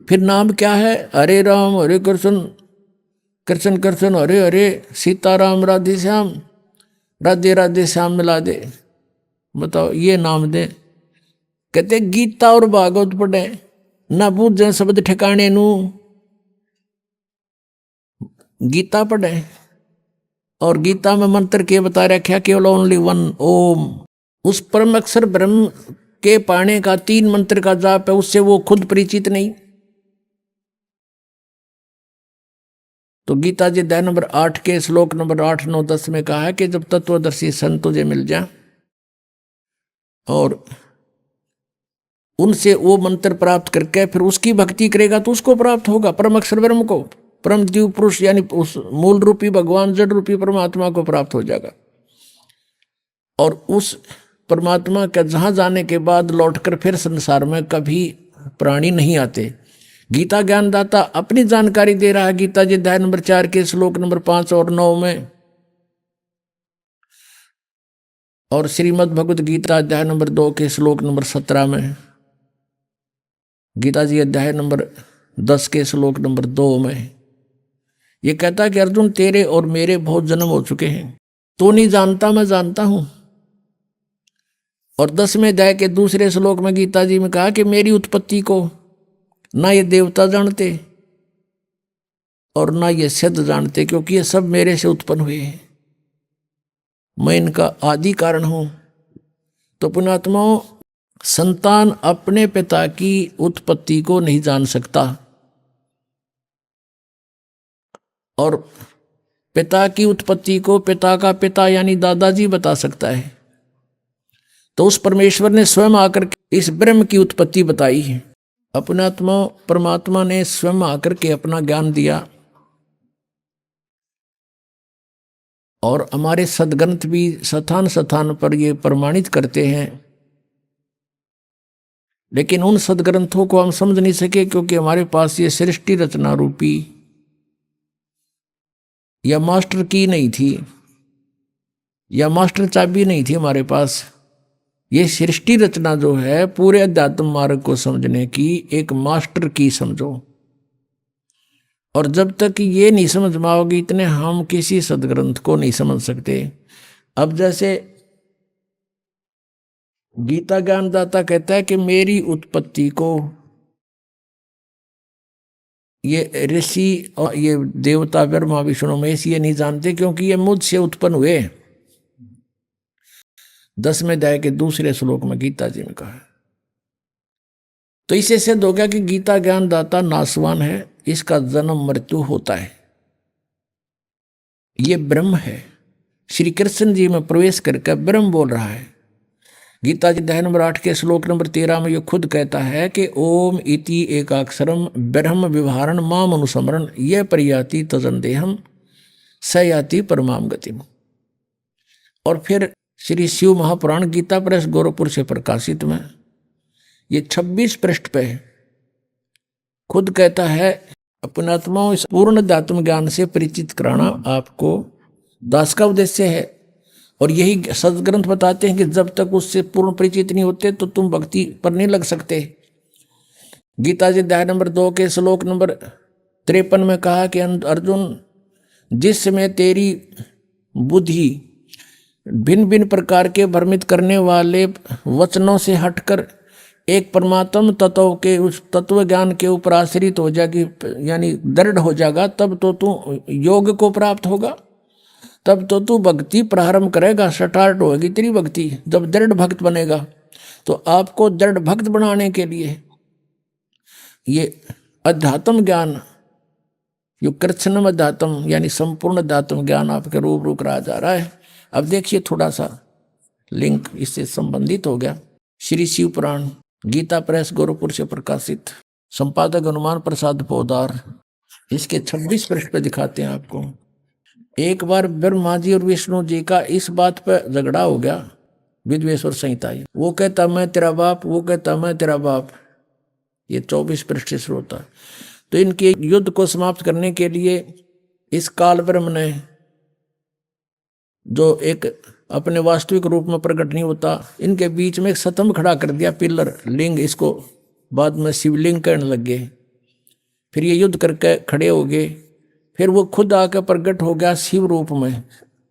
फिर नाम क्या है? हरे राम हरे कृष्ण, कृष्ण कृष्ण हरे हरे, सीताराम राधे श्याम, राधे राधे श्याम मिला दे। बताओ ये नाम दे। कहते गीता और भागवत पढ़े ना बूझे शब्द ठिकाने नू, गीता पढ़े और गीता में मंत्र के बता रखा केवल ओनली वन ओम। उस परम अक्षर ब्रह्म के पाने का 3 मंत्र का जाप है, उससे वो खुद परिचित नहीं। तो गीता जी अध्याय नंबर 8 के श्लोक नंबर 8, 9, 10 में कहा है कि जब तत्वदर्शी संत तुझे मिल जाए और उनसे वो मंत्र प्राप्त करके फिर उसकी भक्ति करेगा तो उसको प्राप्त होगा, परम अक्षर ब्रह्म को, परम दिव्य पुरुष यानी उस मूल रूपी भगवान जड़ रूपी परमात्मा को प्राप्त हो जाएगा। और उस परमात्मा का जहाँ जाने के बाद लौटकर फिर संसार में कभी प्राणी नहीं आते। गीता ज्ञानदाता अपनी जानकारी दे रहा है। गीता जी अध्याय नंबर 4 के श्लोक नंबर 5 और 9 में, और श्रीमद् भगवद गीता अध्याय नंबर 2 के श्लोक नंबर 17 में, गीता जी अध्याय नंबर 10 के श्लोक नंबर 2 में ये कहता है कि अर्जुन तेरे और मेरे बहुत जन्म हो चुके हैं, तो नहीं जानता मैं जानता हूं। और 10वें अध्याय के दूसरे श्लोक में गीता जी में कहा कि मेरी उत्पत्ति को ना ये देवता जानते और ना ये सिद्ध जानते, क्योंकि ये सब मेरे से उत्पन्न हुए हैं, मैं इनका आदि कारण हूं। तो पुण्यात्माओं, संतान अपने पिता की उत्पत्ति को नहीं जान सकता, और पिता की उत्पत्ति को पिता का पिता यानी दादाजी बता सकता है। तो उस परमेश्वर ने स्वयं आकर के इस ब्रह्म की उत्पत्ति बताई है। अपने आत्मा परमात्मा ने स्वयं आकर के अपना ज्ञान दिया, और हमारे सदग्रंथ भी स्थान स्थान पर ये प्रमाणित करते हैं। लेकिन उन सदग्रंथों को हम समझ नहीं सके, क्योंकि हमारे पास ये सृष्टि रचना रूपी या मास्टर की नहीं थी, या मास्टर चाबी नहीं थी हमारे पास। ये सृष्टि रचना जो है पूरे अध्यात्म मार्ग को समझने की एक मास्टर की समझो। और जब तक ये नहीं समझ पाओगे इतने हम किसी सदग्रंथ को नहीं समझ सकते। अब जैसे गीता ज्ञानदाता कहता है कि मेरी उत्पत्ति को ये ऋषि और ये देवता ब्रह्मा विष्णु महेश ये नहीं जानते, क्योंकि ये मुझसे उत्पन्न हुए। 10वें अध्याय के दूसरे श्लोक में गीता जी में कहा है। तो इससे सिद्ध हो गया कि गीता ज्ञानदाता नासवान है, इसका जन्म मृत्यु होता है। ये ब्रह्म है। श्री कृष्ण जी में प्रवेश करके ब्रह्म बोल रहा है। गीता जी अध्याय नंबर 8 के श्लोक नंबर 13 में ये खुद कहता है कि ओम इति एकाक्षरम ब्रह्म विवहारण माम अनुस्मरण ये परियाति तजंदेहम सयाति परमाम गतिम। और फिर श्री शिव महापुराण गीता प्रेस गोरखपुर से प्रकाशित में ये 26 पृष्ठ पे खुद कहता है अपने आत्माओं इस पूर्ण अध्यात्म ज्ञान से परिचित कराना आपको दास का उद्देश्य है। और यही सदग्रंथ बताते हैं कि जब तक उससे पूर्ण परिचित नहीं होते तो तुम भक्ति पर नहीं लग सकते। गीता जी अध्याय नंबर 2 के श्लोक नंबर 53 में कहा कि अर्जुन, जिस समय तेरी बुद्धि भिन्न भिन्न प्रकार के भ्रमित करने वाले वचनों से हटकर एक परमात्म तत्व के उस तत्व ज्ञान के ऊपर आश्रित हो जाएगी, यानी दृढ़ हो जाएगा, तब तो तू योग को प्राप्त होगा, तब तो तू भक्ति प्रारंभ करेगा, स्टार्ट होगी तेरी भक्ति। जब दृढ़ भक्त बनेगा तो आपको दृढ़ भक्त बनाने के लिए ये अध्यात्म ज्ञान, यो कृष्णम अध्यात्म यानी संपूर्ण अध्यात्म ज्ञान आपके रूबरू कराया जा रहा है। अब देखिए थोड़ा सा लिंक इससे संबंधित हो गया। श्री शिव पुराण गीता प्रेस गोरखपुर से प्रकाशित, संपादक हनुमान प्रसाद पोदार, इसके 26 पृष्ठ पे दिखाते हैं आपको। एक बार ब्रह्मा जी और विष्णु जी का इस बात पर झगड़ा हो गया, विद्वेश्वर संहिता। वो कहता मैं तेरा बाप, वो कहता मैं तेरा बाप। ये 24 पृष्ठ से शुरू होता है। तो इनके युद्ध को समाप्त करने के लिए इस काल ब्रह्म ने, जो एक अपने वास्तविक रूप में प्रकट नहीं होता, इनके बीच में एक स्तंभ खड़ा कर दिया, पिलर लिंग, इसको बाद में शिवलिंग कहने लग गए। फिर ये युद्ध करके खड़े हो गए। फिर वो खुद आकर प्रकट हो गया शिव रूप में,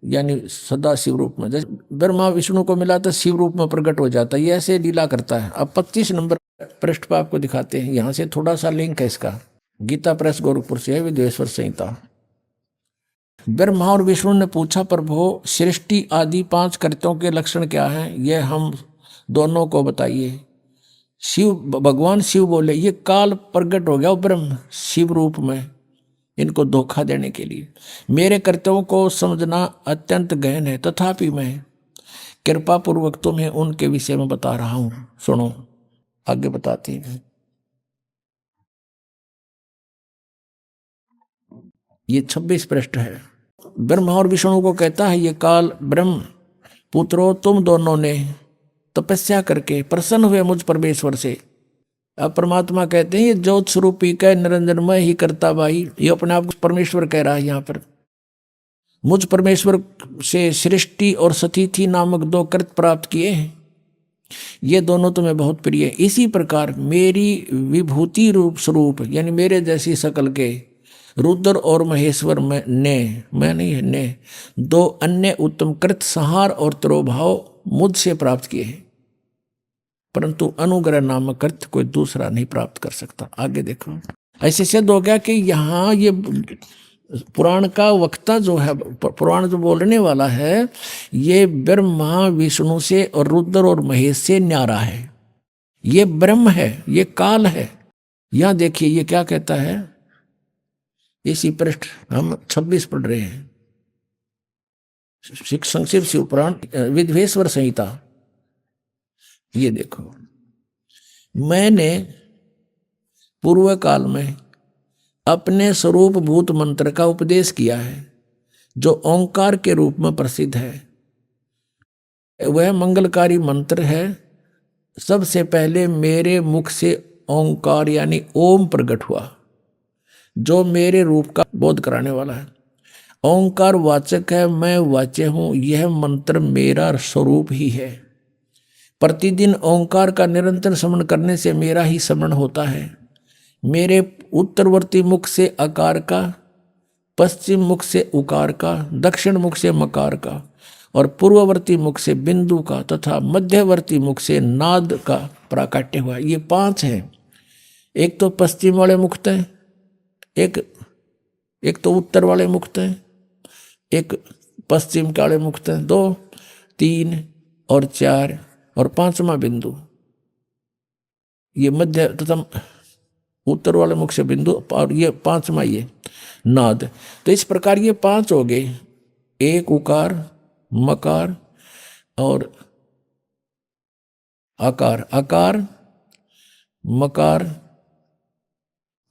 यानी सदा शिव रूप में। जैसे ब्रह्मा विष्णु को मिला तो शिव रूप में प्रकट हो जाता है, ये ऐसे लीला करता है। अब 25 नंबर पृष्ठ पर आपको दिखाते हैं, यहाँ से थोड़ा सा लिंक है इसका। गीता प्रेस गोरखपुर से है, विद्वेश्वर संहिता। ब्रह्मा और विष्णु ने पूछा, प्रभु सृष्टि आदि 5 कृत्यों के लक्षण क्या हैं, ये हम दोनों को बताइए। शिव भगवान शिव बोले, ये काल प्रकट हो गया ब्रह्म शिव रूप में, इनको धोखा देने के लिए। मेरे कर्तव्यों को समझना अत्यंत गहन है, तथापि मैं कृपा पूर्वक तुम्हें उनके विषय में बता रहा हूं, सुनो। आगे बताते हैं। ये 26 पृष्ठ है। ब्रह्मा और विष्णु को कहता है, ये काल ब्रह्म पुत्रों, तुम दोनों ने तपस्या करके प्रसन्न हुए मुझ परमेश्वर से। अब परमात्मा कहते हैं, ये ज्योत स्वरूपी कह निरंजनमय ही करता भाई, ये अपने आप को परमेश्वर कह रहा है यहाँ पर। मुझ परमेश्वर से सृष्टि और सतिथि नामक 2 कृत प्राप्त किए हैं, ये दोनों तुम्हें बहुत प्रिय है। इसी प्रकार मेरी विभूति रूप स्वरूप, यानी मेरे जैसी शकल के रुद्र और महेश्वर में मैं नहीं है, ने 2 अन्य उत्तम कृत संहार और तिरोभाव मुझसे प्राप्त किए हैं, परंतु अनुग्रह नामक कृत कोई दूसरा नहीं प्राप्त कर सकता। आगे देखो, ऐसे सिद्ध हो गया कि यहाँ ये पुराण का वक्ता जो है, पुराण जो बोलने वाला है, ये ब्रह्मा विष्णु से और रुद्र और महेश से न्यारा है। ये ब्रह्म है, ये काल है। यहाँ देखिए ये क्या कहता है, इसी पृष्ठ हम 26 पढ़ रहे हैं, संक्षिप्त शिव पुराण विद्वेश्वर संहिता ये देखो, मैंने पूर्व काल में अपने स्वरूप भूत मंत्र का उपदेश किया है, जो ओंकार के रूप में प्रसिद्ध है। वह मंगलकारी मंत्र है। सबसे पहले मेरे मुख से ओंकार यानी ओम प्रकट हुआ, जो मेरे रूप का बोध कराने वाला है। ओंकार वाचक है, मैं वाच्य हूं। यह मंत्र मेरा स्वरूप ही है। प्रतिदिन ओंकार का निरंतर स्मरण करने से मेरा ही स्मरण होता है। मेरे उत्तरवर्ती मुख से अकार का, पश्चिम मुख से उकार का, दक्षिण मुख से मकार का और पूर्ववर्ती मुख से बिंदु का तथा मध्यवर्ती मुख से नाद का प्राकट्य हुआ। ये 5 हैं। एक तो पश्चिम वाले मुक्त हैं, एक तो उत्तर वाले मुक्त हैं, एक पश्चिम वाले मुक्त हैं, 2, 3 और 4 और 5वां बिंदु। ये मध्य तथा उत्तर वाले मुख से बिंदु और ये 5वां ये नाद। तो इस प्रकार ये 5 हो गए, एक उकार, मकार और आकार, आकार, मकार,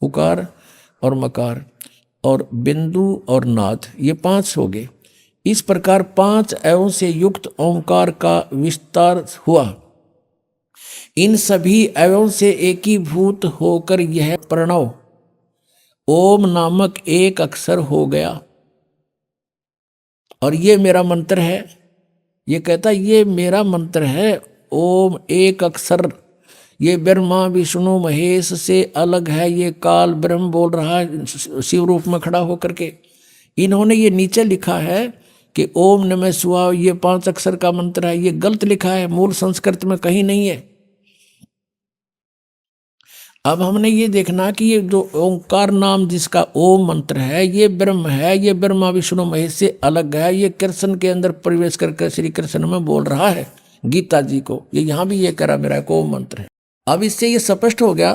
उकार और मकार और बिंदु और नाद, ये 5 हो गए। इस प्रकार 5 अवयवों से युक्त ओंकार का विस्तार हुआ। इन सभी अवयवों से एकीभूत होकर यह प्रणव ओम नामक एक अक्षर हो गया। और ये मेरा मंत्र है। ये कहता ये मेरा मंत्र है, ओम एक अक्षर। ये ब्रह्मा विष्णु महेश से अलग है। ये काल ब्रह्म बोल रहा है शिव रूप में खड़ा होकर के। इन्होंने ये नीचे लिखा है कि ओम नमः शिवाय, ये 5 अक्षर का मंत्र है। ये गलत लिखा है, मूल संस्कृत में कहीं नहीं है। अब हमने ये देखना कि ये जो ओंकार नाम जिसका ओम मंत्र है, ये ब्रह्म है, ये ब्रह्मा विष्णु महेश से अलग है। ये कृष्ण के अंदर प्रवेश करके श्री कृष्ण में बोल रहा है गीता जी को। ये यहां भी ये करा मेरा ओम मंत्र है। अब इससे ये स्पष्ट हो गया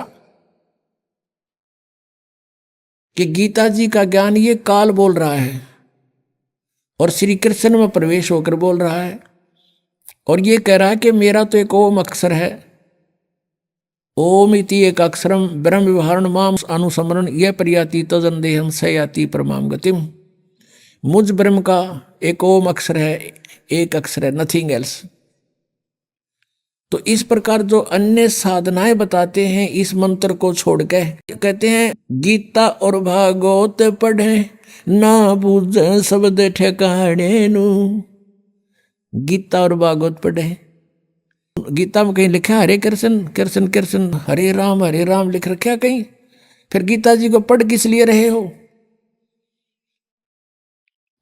कि गीता जी का ज्ञान ये काल बोल रहा है और श्री कृष्ण में प्रवेश होकर बोल रहा है। और ये कह रहा है कि मेरा तो एक ओम अक्षर है। ओम इति एक अक्षरम ब्रह्म विवरण माम अनुसमरण यह प्रयाति तजन देहम सयाति परमाम गतिम। मुझ ब्रह्म का एक ओम अक्षर है, एक अक्षर है, नथिंग एल्स। तो इस प्रकार जो अन्य साधनाएं बताते हैं इस मंत्र को छोड़ के, कहते हैं गीता और भागवत पढ़े ना बुझ शब्द ठिकाने नु। गीता और भागवत पढ़े, गीता में कहीं लिखा हरे कृष्ण कृष्ण कृष्ण हरे राम लिख रखा कहीं? फिर गीता जी को पढ़ किस लिए रहे हो?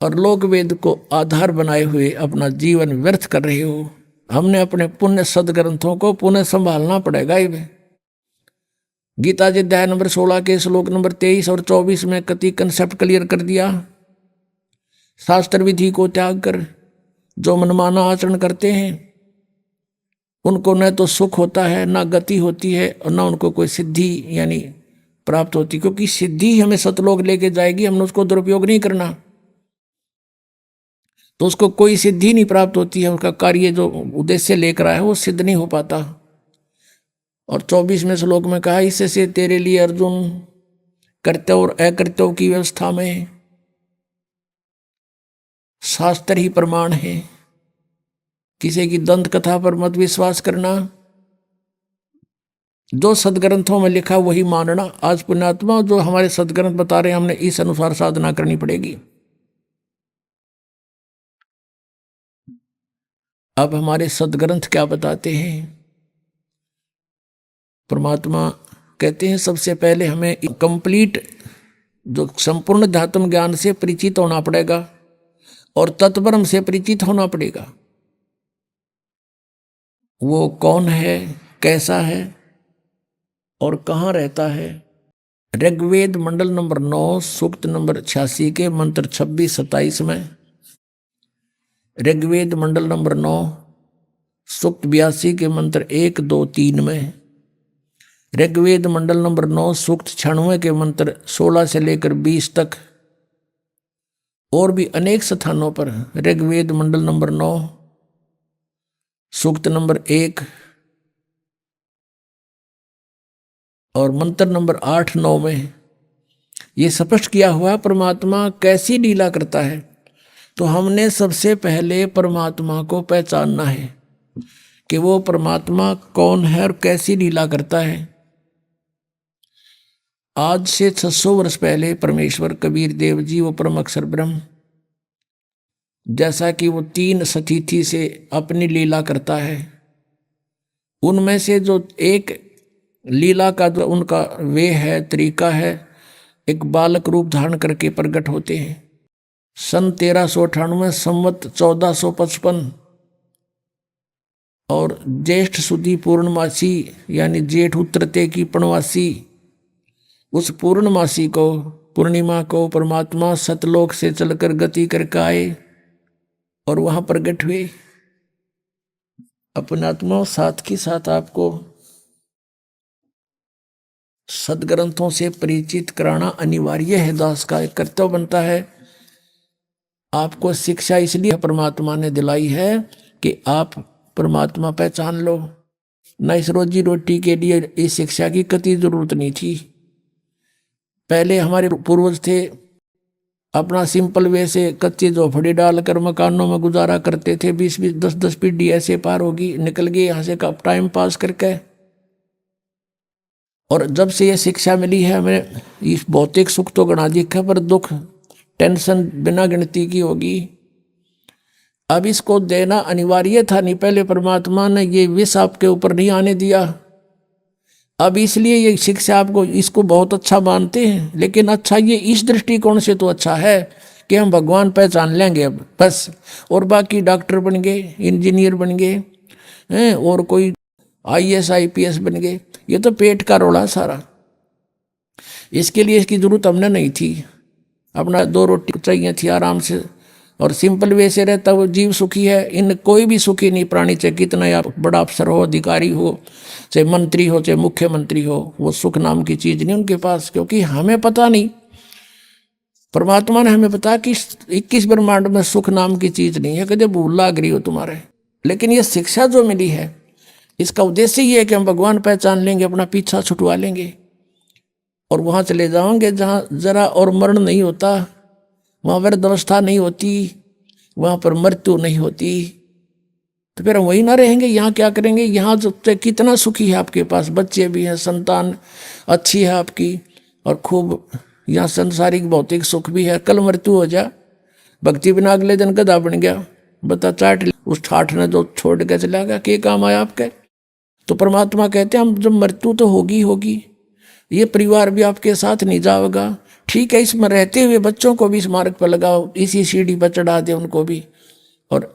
और लोक वेद को आधार बनाए हुए अपना जीवन व्यर्थ कर रहे हो। हमने अपने पुण्य सदग्रंथों को पुनः संभालना पड़ेगा। गीता जी अध्याय नंबर 16 के श्लोक नंबर 23 और 24 में कति कंसेप्ट क्लियर कर दिया। शास्त्र विधि को त्याग कर जो मनमाना आचरण करते हैं उनको न तो सुख होता है, ना गति होती है और ना उनको कोई सिद्धि यानी प्राप्त होती, क्योंकि सिद्धि हमें सतलोक लेके जाएगी। हमने उसको दुरुपयोग नहीं करना तो उसको कोई सिद्धि नहीं प्राप्त होती है। उसका कार्य जो उद्देश्य लेकर आया है वो सिद्ध नहीं हो पाता। और 24वें श्लोक में कहा, इससे तेरे लिए अर्जुन कर्तव्य और अकर्तव्य की व्यवस्था में शास्त्र ही प्रमाण है। किसी की दंत कथा पर मत विश्वास करना, जो सदग्रंथों में लिखा वही मानना। आज पुण्यात्मा जो हमारे सदग्रंथ बता रहे हैं हमने इस अनुसार साधना करनी पड़ेगी। अब हमारे सदग्रंथ क्या बताते हैं? परमात्मा कहते हैं सबसे पहले हमें कंप्लीट जो संपूर्ण धात्म ज्ञान से परिचित होना पड़ेगा और तत्ब्रह्म से परिचित होना पड़ेगा। वो कौन है, कैसा है और कहाँ रहता है। ऋग्वेद मंडल नंबर 9 सूक्त नंबर 86 के मंत्र 26-27 में, ऋग्वेद मंडल नंबर 9 सूक्त 82 के मंत्र 1, 2, 3 में, ऋग्वेद मंडल नंबर 9 सूक्त 96 के मंत्र 16 से लेकर 20 तक, और भी अनेक स्थानों पर ऋग्वेद मंडल नंबर 9 सूक्त नंबर 1, और मंत्र नंबर 8-9 में ये स्पष्ट किया हुआ परमात्मा कैसी लीला करता है। तो हमने सबसे पहले परमात्मा को पहचानना है कि वो परमात्मा कौन है और कैसी लीला करता है। आज से 600 वर्ष पहले परमेश्वर कबीर देव जी, वो परम अक्षर ब्रह्म, जैसा कि वो 3 सतीथि से अपनी लीला करता है, उनमें से जो एक लीला का जो उनका वे है, तरीका है, एक बालक रूप धारण करके प्रकट होते हैं। सन 1398 संवत 1455 और ज्येष्ठ सुदी पूर्णमासी यानी जेठ उतरते की पूर्णमासी, उस पूर्णमासी को, पूर्णिमा को परमात्मा सतलोक से चलकर गति करके आए और वहां प्रकट हुए। अपने आत्मा साथ के साथ आपको सदग्रंथों से परिचित कराना अनिवार्य है। दास का एक कर्तव्य बनता है। आपको शिक्षा इसलिए परमात्मा ने दिलाई है कि आप परमात्मा पहचान लो। न इस रोजी रोटी के लिए इस शिक्षा की कतई जरूरत नहीं थी। पहले हमारे पूर्वज थे, अपना सिंपल वे से कच्ची झोपड़ी डालकर मकानों में गुजारा करते थे। 20-20, 10-10 पीढ़ी ऐसे पार होगी, निकल गए यहाँ से टाइम पास करके। और जब से ये शिक्षा मिली है हमें, इस भौतिक सुख तो गणा दिखा, पर दुख टेंशन बिना गिनती की होगी। अब इसको देना अनिवार्य था। नहीं, पहले परमात्मा ने ये विष आपके ऊपर नहीं आने दिया। अब इसलिए ये शिक्षा आपको इसको बहुत अच्छा मानते हैं, लेकिन अच्छा ये इस दृष्टिकोण से तो अच्छा है कि हम भगवान पहचान लेंगे अब बस, और बाकी डॉक्टर बन गए, इंजीनियर बन गए हैं, और कोई IAS IPS बन गए। ये तो पेट का रोला सारा। इसके लिए इसकी जरूरत हमने नहीं थी। अपना 2 रोटी चाहिए थी आराम से, और सिंपल वे से रहता वो जीव सुखी है। इन कोई भी सुखी नहीं प्राणी, चाहे कितना या बड़ा अफसर हो, अधिकारी हो, चाहे मंत्री हो, चाहे मुख्यमंत्री हो, वो सुख नाम की चीज नहीं उनके पास। क्योंकि हमें पता नहीं, परमात्मा ने हमें बता कि 21 ब्रह्मांड में सुख नाम की चीज नहीं है, कदे भूल लाग रही हो तुम्हारे। लेकिन ये शिक्षा जो मिली है, इसका उद्देश्य ये है कि हम भगवान पहचान लेंगे, अपना पीछा छुटवा लेंगे और वहां चले जाओगे जहाँ जरा और मरण नहीं होता, वहाँ वृद्धावस्था नहीं होती, वहाँ पर मृत्यु नहीं होती। तो फिर हम वही ना रहेंगे। यहाँ क्या करेंगे? यहाँ जो कितना सुखी है आपके पास, बच्चे भी हैं, संतान अच्छी है आपकी, और खूब यहाँ संसारिक भौतिक सुख भी है। कल मृत्यु हो जा, भक्ति बिना अगले दिन गधा बन गया, बता चाट उस ठाठ ने जो छोड़ के चला गया, क्या काम आया आपके? तो परमात्मा कहते हैं हम जब मृत्यु तो होगी होगी, ये परिवार भी आपके साथ नहीं जाएगा। ठीक है, इसमें रहते हुए बच्चों को भी इस मार्ग पर लगाओ, इसी सीढ़ी पर चढ़ा दे उनको भी, और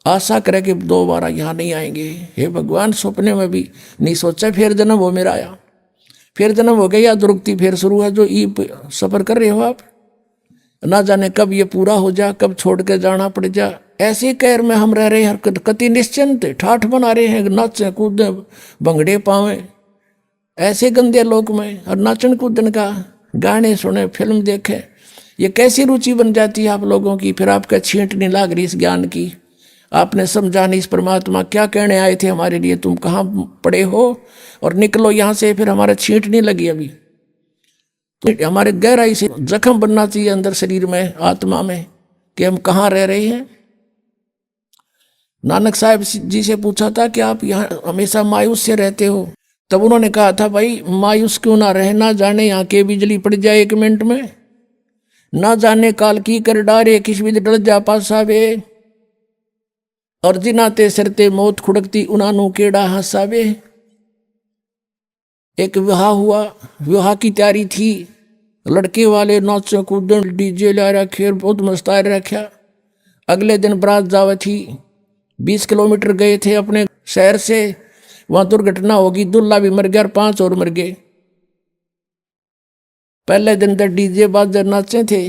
आशा करे कि दोबारा यहाँ नहीं आएंगे। हे भगवान, सपने में भी नहीं सोचा फिर जन्म हो मेरा आया, फिर जन्म हो गया, या दुर्गति फिर शुरू है। जो ये सफर कर रहे हो आप, ना जाने कब ये पूरा हो जा, कब छोड़ के जाना पड़ जा। ऐसे कैर में हम रह रहे हैं, कति निश्चिंत ठाठ बना रहे हैं, नाचे कूदे भंगड़े पावे ऐसे गंदे लोक में, और नाचन कूदन का, गाने सुने, फिल्म देखे। ये कैसी रुचि बन जाती है आप लोगों की। फिर आपका छींट नहीं लाग रही इस ज्ञान की। आपने समझा नहीं इस परमात्मा क्या कहने आए थे हमारे लिए, तुम कहाँ पड़े हो, और निकलो यहाँ से। फिर हमारा छींट नहीं लगी अभी, तो हमारे गहराई से जख्म बनना चाहिए अंदर शरीर में, आत्मा में, कि हम कहाँ रह रहे हैं। नानक साहब जी से पूछा था कि आप यहाँ हमेशा मायूस से रहते हो, तब उन्होंने कहा था भाई मायूस क्यों ना रहे, ना जाने यहाँ के बिजली पड़ जाए 1 मिनट में, ना जाने काल की कर डारे, किस भी डर जा पासावे, और जिनाते सरते मौत खुड़कती उनानू केड़ा हंसावे। एक विवाह हुआ, विवाह की तैयारी थी, लड़के वाले नाचे कूदन डीजे ला रखे, बहुत मस्ता रखा। अगले दिन बारात जावे थी, 20 किलोमीटर गए थे अपने शहर से, वहां दुर्घटना होगी, दूल्हा भी मर गया और 5 और मर गए। पहले दिन तक डीजे बाजे नाचे थे,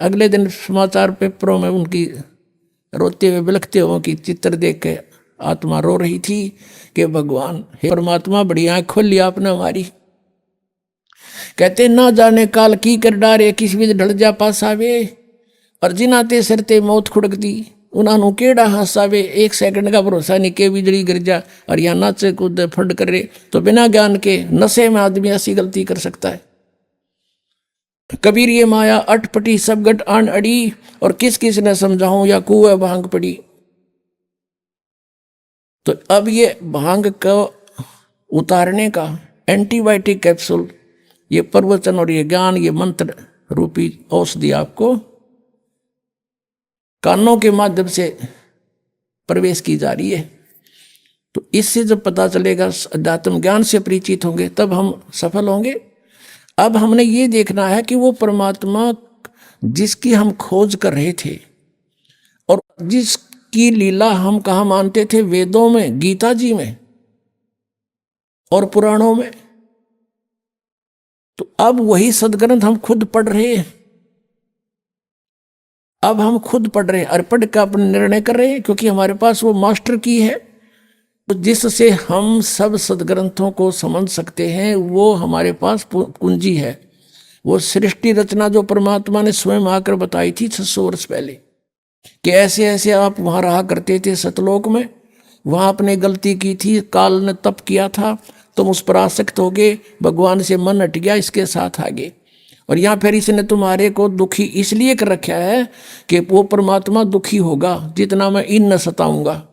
अगले दिन समाचार पेपरों में उनकी रोते हुए बिलखते हुए की चित्र देख के आत्मा रो रही थी कि भगवान, हे परमात्मा, बड़ी आँख खोल लिया आपने हमारी। कहते ना जाने काल की कर डारे, किस भी ढल जा पास आवे, और जिनाते सरते मौत खुड़कती। उन्होंने केड़ा हासा वे 1 सेकंड का भरोसा नहीं के बिजली गिर जा और या नाचे कूद फंड करे। तो बिना ज्ञान के नशे में आदमी ऐसी गलती कर सकता है। कबीर ये माया अटपटी सब गट आन अड़ी, और किस किस ने समझाऊं या कुएं भांग पड़ी। तो अब ये भांग को उतारने का एंटीबायोटिक कैप्सूल, ये प्रवचन और ये ज्ञान, ये मंत्र रूपी औषधि आपको कानों के माध्यम से प्रवेश की जा रही है। तो इससे जब पता चलेगा, अध्यात्म ज्ञान से परिचित होंगे, तब हम सफल होंगे। अब हमने ये देखना है कि वो परमात्मा जिसकी हम खोज कर रहे थे और जिसकी लीला हम कहाँ मानते थे, वेदों में, गीता जी में और पुराणों में, तो अब वही सदग्रंथ हम खुद पढ़ रहे हैं। अब हम खुद पढ़ रहे हैं और पढ़ कर अपने निर्णय कर रहे हैं, क्योंकि हमारे पास वो मास्टर की है जिससे हम सब सदग्रंथों को समझ सकते हैं। वो हमारे पास कुंजी है, वो सृष्टि रचना जो परमात्मा ने स्वयं आकर बताई थी 600 वर्ष पहले, कि ऐसे ऐसे आप वहाँ रहा करते थे सतलोक में, वहाँ आपने गलती की थी, काल ने तप किया था, तुम उस पर आसक्त हो गए, भगवान से मन हट गया, इसके साथ आगे। और यहाँ फिर इसने तुम्हारे को दुखी इसलिए कर रखा है कि वो परमात्मा दुखी होगा जितना मैं इन न सताऊंगा।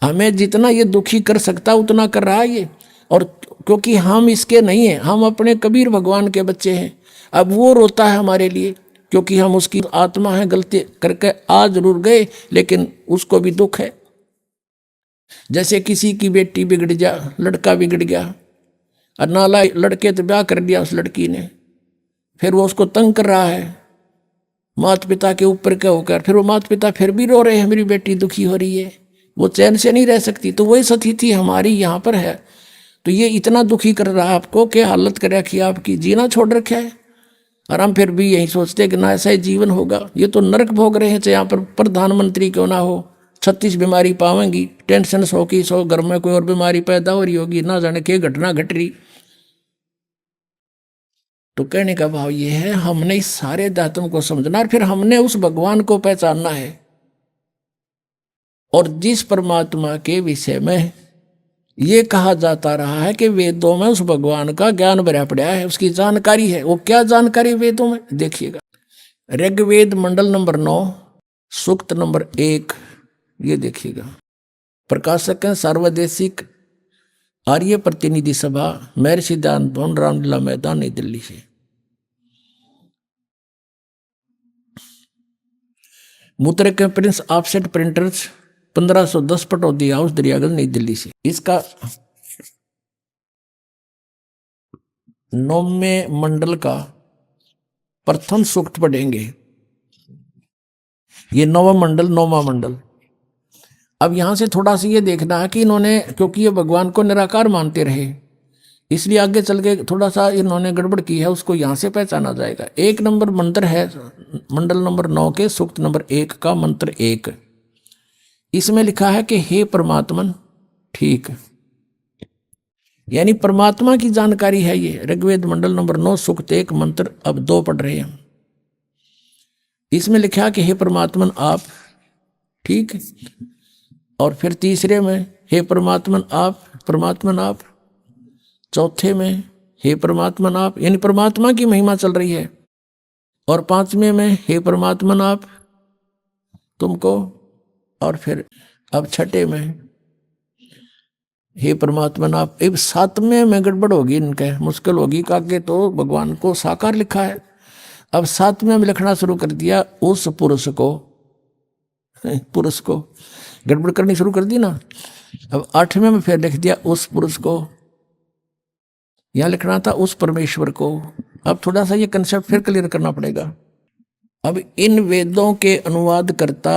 हमें जितना ये दुखी कर सकता उतना कर रहा है ये, और क्योंकि हम इसके नहीं हैं, हम अपने कबीर भगवान के बच्चे हैं। अब वो रोता है हमारे लिए, क्योंकि हम उसकी आत्मा है, गलती करके आ जरूर गए, लेकिन उसको भी दुख है। जैसे किसी की बेटी बिगड़ जा, लड़का बिगड़ गया और नाला लड़के तो ब्याह कर दिया उस लड़की ने, फिर वो उसको तंग कर रहा है माता पिता के ऊपर के होकर, फिर वो माता पिता फिर भी रो रहे हैं, मेरी बेटी दुखी हो रही है, वो चैन से नहीं रह सकती। तो वही स्थिति हमारी यहाँ पर है। तो ये इतना दुखी कर रहा है आपको कि हालत कर रखी है आपकी, जीना छोड़ रखा है। और हम फिर भी यही सोचते हैं कि ना ऐसा ही जीवन होगा, ये तो नरक भोग रहे हैं। चाहे यहाँ पर प्रधानमंत्री क्यों ना हो, 36 बीमारी पावेंगी, टेंशन 100 की 100, घर में कोई और बीमारी पैदा हो रही होगी, ना जाने क्या घटना घट रही। तो कहने का भाव ये है, हमने इस सारे दातों को समझना और फिर हमने उस भगवान को पहचानना है। और जिस परमात्मा के विषय में ये कहा जाता रहा है कि वेदों में उस भगवान का ज्ञान भरा पड़ा है, उसकी जानकारी है, वो क्या जानकारी वेदों में देखिएगा। ऋग्वेद मंडल नंबर 9 सूक्त नंबर 1, ये देखिएगा। प्रकाशक है सर्वदेशिक आर्य प्रतिनिधि सभा, महर्षि सिद्धांत भवन, रामलीला मैदान, नई दिल्ली से। मुद्रक के Prince offset printers 1510 Pataudi house, Daryaganj, नई दिल्ली से। इसका 9वें मंडल का प्रथम सूक्त पढ़ेंगे। ये 9वां मंडल, 9वां मंडल। अब यहां से थोड़ा सा ये देखना है कि इन्होंने, क्योंकि ये भगवान को निराकार मानते रहे, इसलिए आगे चल के थोड़ा सा इन्होंने गड़बड़ की है, उसको यहां से पहचाना जाएगा। 1 नंबर मंत्र है मंडल नंबर 9 के सूक्त नंबर 1 का मंत्र 1। इसमें लिखा है कि हे परमात्मन, ठीक, यानी परमात्मा की जानकारी है ये। ऋग्वेद मंडल नंबर 9 सूक्त 1 मंत्र अब 2 पढ़ रहे हैं। इसमें लिखा है कि हे परमात्मन आप, ठीक। और फिर तीसरे में हे परमात्मन आप, परमात्मन आप। चौथे में हे परमात्मन आप, यानी परमात्मा की महिमा चल रही है। और 5वें में हे परमात्मन आप तुमको। और फिर अब 6ठे में हे परमात्मन आप। अब 7वें में गड़बड़ होगी, इनके मुश्किल होगी, काके तो भगवान को साकार लिखा है। अब 7वें में लिखना शुरू कर दिया उस पुरुष को, पुरुष को गड़बड़ करनी शुरू कर दी ना। अब 8वें में फिर लिख दिया उस पुरुष को, यहां लिखना था उस परमेश्वर को। अब थोड़ा सा ये कंसेप्ट फिर क्लियर करना पड़ेगा। अब इन वेदों के अनुवाद करता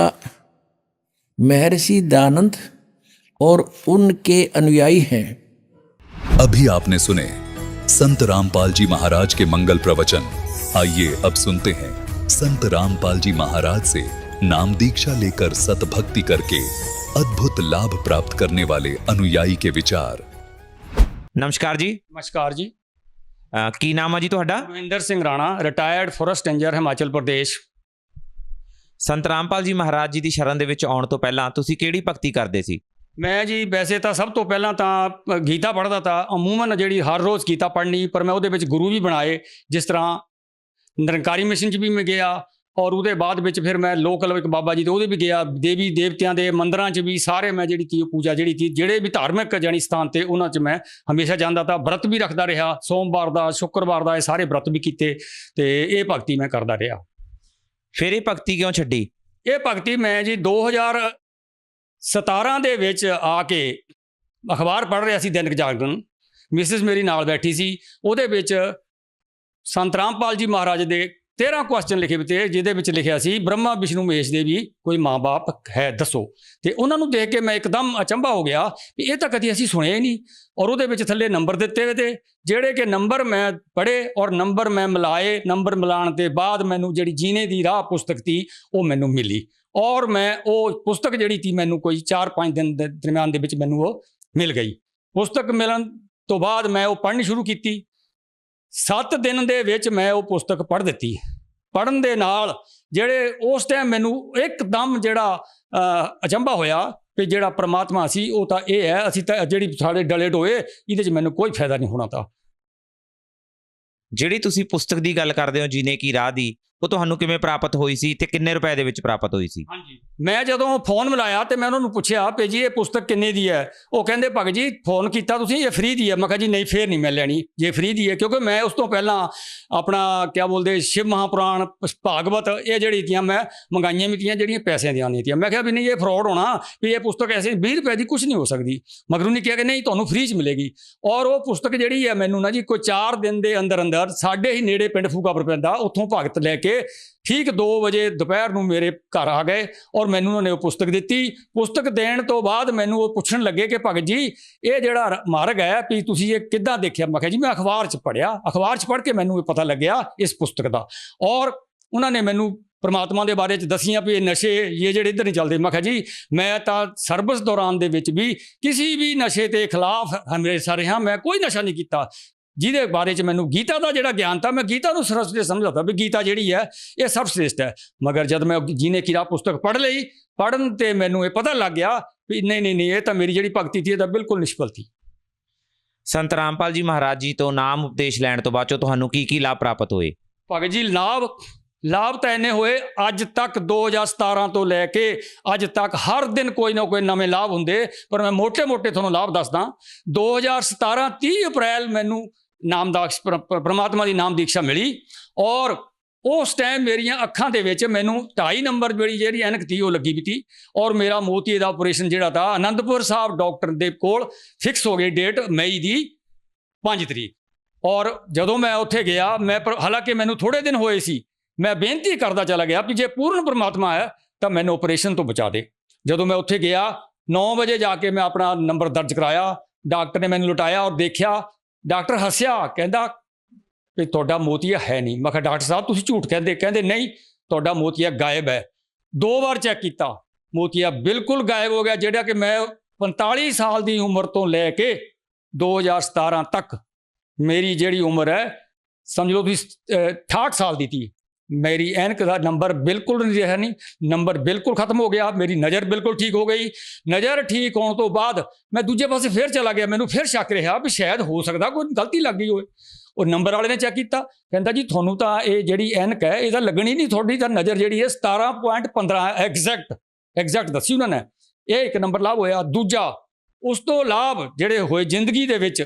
महर्षि दयानंद और उनके अनुयायी हैं। अभी आपने सुने संत रामपाल जी महाराज के मंगल प्रवचन। आइए अब सुनते हैं संत रामपाल जी महाराज से नाम दीक्षा लेकर सतभक्ति करके अद्भुत लाभ प्राप्त करने वाले अनुयायी के विचार। नमस्कार जी। नमस्कार जी। की नाम है जी ਤੁਹਾਡਾ? Mahinder Singh Rana, retired forest ranger, Himachal Pradesh. Sant Rampal ਜੀ ਮਹਾਰਾਜ ਜੀ ਦੀ ਸ਼ਰਨ ਦੇ ਵਿੱਚ ਆਉਣ ਤੋਂ ਪਹਿਲਾਂ ਤੁਸੀਂ ਕਿਹੜੀ ਭਗਤੀ ਕਰਦੇ ਸੀ? ਮੈਂ ਜੀ ਵੈਸੇ ਤਾਂ ਸਭ ਤੋਂ ਪਹਿਲਾਂ ਤਾਂ ਗੀਤਾ ਪੜ੍ਹਦਾ ਤਾ, ਅਮੂਮਨ ਜਿਹੜੀ ਹਰ ਰੋਜ਼ ਗੀਤਾ ਪੜ੍ਹਨੀ, ਪਰ ਮੈਂ ਉਹਦੇ ਵਿੱਚ ਗੁਰੂ ਵੀ ਬਣਾਏ। ਜਿਸ ਤਰ੍ਹਾਂ ਨਿਰੰਕਾਰੀ ਮਿਸ਼ਨ 'ਚ ਵੀ ਮੈਂ ਗਿਆ, ਔਰ ਉਹਦੇ ਬਾਅਦ ਵਿੱਚ ਫਿਰ ਮੈਂ ਲੋਕਲ ਇੱਕ ਬਾਬਾ ਜੀ ਦੇ ਉਹਦੇ ਵੀ ਗਿਆ, ਦੇਵੀ ਦੇਵਤਿਆਂ ਦੇ ਮੰਦਰਾਂ 'ਚ ਵੀ ਸਾਰੇ ਮੈਂ ਜਿਹੜੀ ਤੀ ਪੂਜਾ ਜਿਹੜੀ ਤੀ, ਜਿਹੜੇ ਵੀ ਧਾਰਮਿਕ ਜਾਣੀ ਸਥਾਨ ਤੇ ਉਹਨਾਂ 'ਚ ਮੈਂ ਹਮੇਸ਼ਾ ਜਾਂਦਾ ਤਾ। व्रत ਵੀ ਰੱਖਦਾ ਰਿਹਾ, ਸੋਮਵਾਰ ਦਾ, ਸ਼ੁੱਕਰਵਾਰ ਦਾ, ਇਹ ਸਾਰੇ व्रत ਵੀ ਕੀਤੇ ਤੇ ਇਹ ਭਗਤੀ ਮੈਂ ਕਰਦਾ ਰਿਹਾ। ਫਿਰ ਇਹ ਭਗਤੀ ਕਿਉਂ ਛੱਡੀ? ਇਹ ਭਗਤੀ ਮੈਂ ਜੀ 2017 ਦੇ ਵਿੱਚ ਆ ਕੇ ਅਖਬਾਰ ਪੜ੍ਹ ਰਿਹਾ ਸੀ, ਦੈਨਿਕ ਜਾਗਰਣ। ਮਿਸਿਸ ਮੇਰੀ ਨਾਲ ਬੈਠੀ ਸੀ, ਉਹਦੇ ਵਿੱਚ ਸੰਤ ਰਾਮਪਾਲ ਜੀ ਮਹਾਰਾਜ ਦੇ 13 ਕੁਐਸਚਨ ਲਿਖੇ ਤੇ, ਜਿਹਦੇ ਵਿੱਚ ਲਿਖਿਆ ਸੀ ਬ੍ਰਹਮਾ ਵਿਸ਼ਨੂੰ ਮਹੇਸ਼ ਦੇ ਵੀ ਕੋਈ ਮਾਂ-ਬਾਪ ਹੈ ਦੱਸੋ। ਤੇ ਉਹਨਾਂ ਨੂੰ ਦੇਖ ਕੇ ਮੈਂ ਇੱਕਦਮ ਅਚੰਭਾ ਹੋ ਗਿਆ ਵੀ ਇਹ ਤਾਂ ਕਦੀ ਅਸੀਂ ਸੁਣਿਆ ਹੀ ਨਹੀਂ। ਔਰ ਉਹਦੇ ਵਿੱਚ ਥੱਲੇ ਨੰਬਰ ਦਿੱਤੇ ਹੋਏ ਤੇ, ਜਿਹੜੇ ਕਿ ਨੰਬਰ ਮੈਂ ਪੜ੍ਹੇ ਔਰ ਨੰਬਰ ਮੈਂ ਮਿਲਾਏ। ਨੰਬਰ ਮਿਲਾਉਣ ਦੇ ਬਾਅਦ ਮੈਨੂੰ ਜਿਹੜੀ ਜੀਣੇ ਦੀ ਰਾਹ ਪੁਸਤਕ ਤੀ ਉਹ ਮੈਨੂੰ ਮਿਲੀ, ਔਰ ਮੈਂ ਉਹ ਪੁਸਤਕ ਜਿਹੜੀ ਤੀ ਮੈਨੂੰ ਕੋਈ 4-5 ਦਿਨ ਦੇ ਦਰਮਿਆਨ ਦੇ ਵਿੱਚ ਮੈਨੂੰ ਉਹ ਮਿਲ ਗਈ। ਪੁਸਤਕ ਮਿਲਣ ਤੋਂ ਬਾਅਦ ਮੈਂ ਉਹ ਪੜ੍ਹਨੀ ਸ਼ੁਰੂ ਕੀਤੀ। 7 ਦਿਨ ਦੇ ਵਿੱਚ ਮੈਂ ਉਹ ਪੁਸਤਕ ਪੜ੍ਹ ਦਿੱਤੀ। ਪੜ੍ਹਨ ਦੇ ਨਾਲ ਜਿਹੜੇ ਉਸ ਟਾਈਮ ਮੈਨੂੰ ਇੱਕਦਮ ਜਿਹੜਾ ਅਚੰਭਾ ਹੋਇਆ ਵੀ ਜਿਹੜਾ ਪ੍ਰਮਾਤਮਾ ਸੀ ਉਹ ਤਾਂ ਇਹ ਹੈ, ਅਸੀਂ ਤਾਂ ਜਿਹੜੀ ਸਾਡੇ ਡਲੇ ਢੋਏ ਇਹਦੇ 'ਚ ਮੈਨੂੰ ਕੋਈ ਫਾਇਦਾ ਨਹੀਂ ਹੋਣਾ। ਤਾਂ ਜਿਹੜੀ ਤੁਸੀਂ ਪੁਸਤਕ ਦੀ ਗੱਲ ਕਰਦੇ ਹੋ ਜੀਨੇ ਕੀ ਰਾਹ ਦੀ, ਉਹ ਤੁਹਾਨੂੰ ਕਿਵੇਂ ਪ੍ਰਾਪਤ ਹੋਈ ਸੀ ਤੇ ਕਿੰਨੇ ਰੁਪਏ ਦੇ ਵਿੱਚ ਪ੍ਰਾਪਤ ਹੋਈ ਸੀ? ਹਾਂਜੀ, ਮੈਂ ਜਦੋਂ ਫੋਨ ਮਿਲਾਇਆ ਤੇ ਮੈਂ ਉਹਨਾਂ ਨੂੰ ਪੁੱਛਿਆ ਵੀ ਜੀ ਇਹ ਪੁਸਤਕ ਕਿੰਨੇ ਦੀ ਹੈ? ਉਹ ਕਹਿੰਦੇ ਭਗਤ ਜੀ ਫੋਨ ਕੀਤਾ ਤੁਸੀਂ, ਇਹ ਫ੍ਰੀ ਦੀ ਹੈ। ਮੈਂ ਕਿਹਾ ਜੀ ਨਹੀਂ, ਫੇਰ ਨਹੀਂ ਮੈਂ ਲੈਣੀ ਜੇ ਫ੍ਰੀ ਦੀ ਹੈ, ਕਿਉਂਕਿ ਮੈਂ ਉਸ ਤੋਂ ਪਹਿਲਾਂ ਆਪਣਾ ਕਿਆ ਬੋਲਦੇ ਸ਼ਿਵ ਮਹਾਪੁਰਾਣ, ਭਾਗਵਤ, ਇਹ ਜਿਹੜੀ ਤੀਆਂ ਮੈਂ ਮੰਗਾਈਆਂ ਵੀ ਤੀਆਂ, ਜਿਹੜੀਆਂ ਪੈਸਿਆਂ ਦੀਆਂ ਨਹੀਂ ਤੀਆਂ। ਮੈਂ ਕਿਹਾ ਵੀ ਨਹੀਂ, ਇਹ ਫਰੋਡ ਹੋਣਾ ਵੀ ਇਹ ਪੁਸਤਕ ਐਸੇ 20 ਰੁਪਏ ਦੀ ਕੁਝ ਨਹੀਂ ਹੋ ਸਕਦੀ। ਮਗਰ ਉਹਨੇ ਕਿਹਾ ਕਿ ਨਹੀਂ, ਤੁਹਾਨੂੰ ਫ੍ਰੀ 'ਚ ਮਿਲੇਗੀ। ਔਰ ਉਹ ਪੁਸਤਕ ਜਿਹੜੀ ਹੈ ਮੈਨੂੰ ਨਾ ਜੀ ਕੋਈ 4 ਦਿਨ ਦੇ ਅੰਦਰ ਅੰਦਰ ਸਾਡੇ ਹੀ ਨੇੜੇ ਪਿੰਡ ਫੂਕਾਪੁਰ ਪੈਂਦਾ, ਉੱਥੋਂ ਭਗਤ ਲੈ ਕੇ ਠੀਕ 2 ਵਜੇ ਦੁਪਹਿਰ ਨੂੰ ਮੇਰੇ ਘਰ ਆ ਗਏ ਔਰ ਮੈਨੂੰ ਉਹਨਾਂ ਨੇ ਉਹ ਪੁਸਤਕ ਦਿੱਤੀ। ਪੁਸਤਕ ਦੇਣ ਤੋਂ ਬਾਅਦ ਮੈਨੂੰ ਉਹ ਪੁੱਛਣ ਲੱਗੇ ਕਿ ਭਗਤ ਜੀ ਇਹ ਜਿਹੜਾ ਮਾਰਗ ਹੈ ਵੀ ਤੁਸੀਂ ਇਹ ਕਿੱਦਾਂ ਦੇਖਿਆ? ਮੈਂ ਕਿਹਾ ਜੀ ਮੈਂ ਅਖਬਾਰ 'ਚ ਪੜ੍ਹਿਆ, ਅਖਬਾਰ 'ਚ ਪੜ੍ਹ ਕੇ ਮੈਨੂੰ ਇਹ ਪਤਾ ਲੱਗਿਆ ਇਸ ਪੁਸਤਕ ਦਾ। ਔਰ ਉਹਨਾਂ ਨੇ ਮੈਨੂੰ ਪਰਮਾਤਮਾ ਦੇ ਬਾਰੇ 'ਚ ਦੱਸੀਆਂ ਵੀ ਇਹ ਨਸ਼ੇ ਇਹ ਜਿਹੜੇ ਇੱਧਰ ਨਹੀਂ ਚੱਲਦੇ। ਮੈਂ ਕਿਹਾ ਜੀ ਮੈਂ ਤਾਂ ਸਰਵਿਸ ਦੌਰਾਨ ਦੇ ਵਿੱਚ ਵੀ ਕਿਸੇ ਵੀ ਨਸ਼ੇ ਦੇ ਖਿਲਾਫ ਹਮੇਸ਼ਾ ਰਿਹਾ, ਮੈਂ ਕੋਈ ਨਸ਼ਾ ਨਹੀਂ ਕੀਤਾ। ਜਿਹਦੇ ਬਾਰੇ 'ਚ ਮੈਨੂੰ ਗੀਤਾ ਦਾ ਜਿਹੜਾ ਗਿਆਨ ਤਾਂ ਮੈਂ ਗੀਤਾ ਨੂੰ ਸਰਵਸ੍ਰੇਸ਼ਟ ਸਮਝਦਾ ਵੀ ਗੀਤਾ ਜਿਹੜੀ ਹੈ ਇਹ ਸਭ ਸ੍ਰੇਸ਼ਟ ਹੈ। ਮਗਰ ਜਦ ਮੈਂ ਜੀਨੇ ਕੀ ਰਾਹ ਪੁਸਤਕ ਪੜ੍ਹ ਲਈ, ਪੜ੍ਹਨ ਤੇ ਮੈਨੂੰ ਇਹ ਪਤਾ ਲੱਗ ਗਿਆ ਵੀ ਨਹੀਂ ਇਹ ਤਾਂ ਮੇਰੀ ਜਿਹੜੀ ਭਗਤੀ ਸੀ ਇਹ ਤਾਂ ਬਿਲਕੁਲ ਨਿਸ਼ਫਲ ਸੀ। ਸੰਤ ਰਾਮਪਾਲ ਜੀ ਮਹਾਰਾਜ ਜੀ ਤੋਂ ਨਾਮ ਉਪਦੇਸ਼ ਲੈਣ ਤੋਂ ਬਾਅਦ 'ਚੋਂ ਤੁਹਾਨੂੰ ਕੀ ਲਾਭ ਪ੍ਰਾਪਤ ਹੋਏ? ਭਗਤ ਜੀ ਲਾਭ ਤਾਂ ਇੰਨੇ ਹੋਏ, ਅੱਜ ਤੱਕ 2017 ਤੋਂ ਲੈ ਕੇ ਅੱਜ ਤੱਕ ਹਰ ਦਿਨ ਕੋਈ ਨਾ ਕੋਈ ਨਵੇਂ ਲਾਭ ਹੁੰਦੇ, ਪਰ ਮੈਂ ਮੋਟੇ ਤੁਹਾਨੂੰ ਲਾਭ ਦੱਸਦਾ। 2017 30 ਅਪ੍ਰੈਲ ਮੈਨੂੰ ਪਰਮਾਤਮਾ ਦੀ ਨਾਮ ਦੀਕਸ਼ਾ ਮਿਲੀ ਔਰ ਉਸ ਟਾਈਮ ਮੇਰੀਆਂ ਅੱਖਾਂ ਦੇ ਵਿੱਚ ਮੈਨੂੰ 2.5 ਨੰਬਰ ਜਿਹੜੀ ਐਨਕ ਤੀ ਉਹ ਲੱਗੀ ਵੀ ਤੀ ਔਰ ਮੇਰਾ ਮੋਤੀਏ ਦਾ ਆਪਰੇਸ਼ਨ ਜਿਹੜਾ ਤਾ ਆਨੰਦਪੁਰ ਸਾਹਿਬ ਡਾਕਟਰ ਦੇ ਕੋਲ ਫਿਕਸ ਹੋ ਗਈ ਡੇਟ ਮਈ ਦੀ 5 ਤਰੀਕ। ਔਰ ਜਦੋਂ ਮੈਂ ਉੱਥੇ ਗਿਆ, ਮੈਂ ਹਾਲਾਂਕਿ ਮੈਨੂੰ ਥੋੜੇ ਦਿਨ ਹੋਏ ਸੀ, ਮੈਂ ਬੇਨਤੀ ਕਰਦਾ ਚਲਾ ਗਿਆ ਵੀ ਜੇ ਪੂਰਨ ਪਰਮਾਤਮਾ ਹੈ ਤਾਂ ਮੈਨੂੰ ਆਪਰੇਸ਼ਨ ਤੋਂ ਬਚਾ ਦੇ। ਜਦੋਂ ਮੈਂ ਉੱਥੇ ਗਿਆ 9 ਵਜੇ ਜਾ ਕੇ ਮੈਂ ਆਪਣਾ ਨੰਬਰ ਦਰਜ ਕਰਾਇਆ, ਡਾਕਟਰ ਨੇ ਮੈਨੂੰ ਲੁਟਾਇਆ ਔਰ ਦੇਖਿਆ। ਡਾਕਟਰ ਹੱਸਿਆ, ਕਹਿੰਦਾ ਵੀ ਤੁਹਾਡਾ ਮੋਤੀਆ ਹੈ ਨਹੀਂ। ਮੈਂ ਕਿਹਾ ਡਾਕਟਰ ਸਾਹਿਬ ਤੁਸੀਂ ਝੂਠ ਕਹਿੰਦੇ ਨਹੀਂ, ਤੁਹਾਡਾ ਮੋਤੀਆ ਗਾਇਬ ਹੈ। 2 ਵਾਰ ਚੈੱਕ ਕੀਤਾ, ਮੋਤੀਆ ਬਿਲਕੁਲ ਗਾਇਬ ਹੋ ਗਿਆ। ਜਿਹੜਾ ਕਿ ਮੈਂ 45 ਸਾਲ ਦੀ ਉਮਰ ਤੋਂ ਲੈ ਕੇ 2017 ਤੱਕ ਮੇਰੀ ਜਿਹੜੀ ਉਮਰ ਹੈ ਸਮਝ ਲਓ ਤੁਸੀਂ 68 ਸਾਲ ਦੀ ਤੀ। ਮੇਰੀ ਐਨਕ ਦਾ ਨੰਬਰ ਬਿਲਕੁਲ ਨਹੀਂ ਰਿਹਾ, ਨਹੀਂ ਨੰਬਰ ਬਿਲਕੁਲ ਖਤਮ ਹੋ ਗਿਆ। ਮੇਰੀ ਨਜ਼ਰ ਬਿਲਕੁਲ ਠੀਕ ਹੋ ਗਈ। ਨਜ਼ਰ ਠੀਕ ਹੋਣ ਤੋਂ ਬਾਅਦ ਮੈਂ ਦੂਜੇ ਪਾਸੇ ਫਿਰ ਚਲਾ ਗਿਆ। ਮੈਨੂੰ ਫਿਰ ਸ਼ੱਕ ਰਿਹਾ ਵੀ ਸ਼ਾਇਦ ਹੋ ਸਕਦਾ ਕੋਈ ਗਲਤੀ ਲੱਗ ਗਈ ਹੋਵੇ। ਉਹ ਨੰਬਰ ਵਾਲੇ ਨੇ ਚੈੱਕ ਕੀਤਾ, ਕਹਿੰਦਾ ਜੀ ਤੁਹਾਨੂੰ ਤਾਂ ਇਹ ਜਿਹੜੀ ਐਨਕ ਹੈ ਇਹਦਾ ਲੱਗਣੀ ਨਹੀਂ, ਤੁਹਾਡੀ ਤਾਂ ਨਜ਼ਰ ਜਿਹੜੀ ਹੈ 17.15 ਐਗਜ਼ੈਕਟ ਦੱਸੀ ਉਹਨਾਂ ਨੇ। ਇਹ ਇੱਕ ਨੰਬਰ ਲਾਭ ਹੋਇਆ। ਦੂਜਾ ਉਸ ਤੋਂ ਲਾਭ ਜਿਹੜੇ ਹੋਏ ਜ਼ਿੰਦਗੀ ਦੇ ਵਿੱਚ,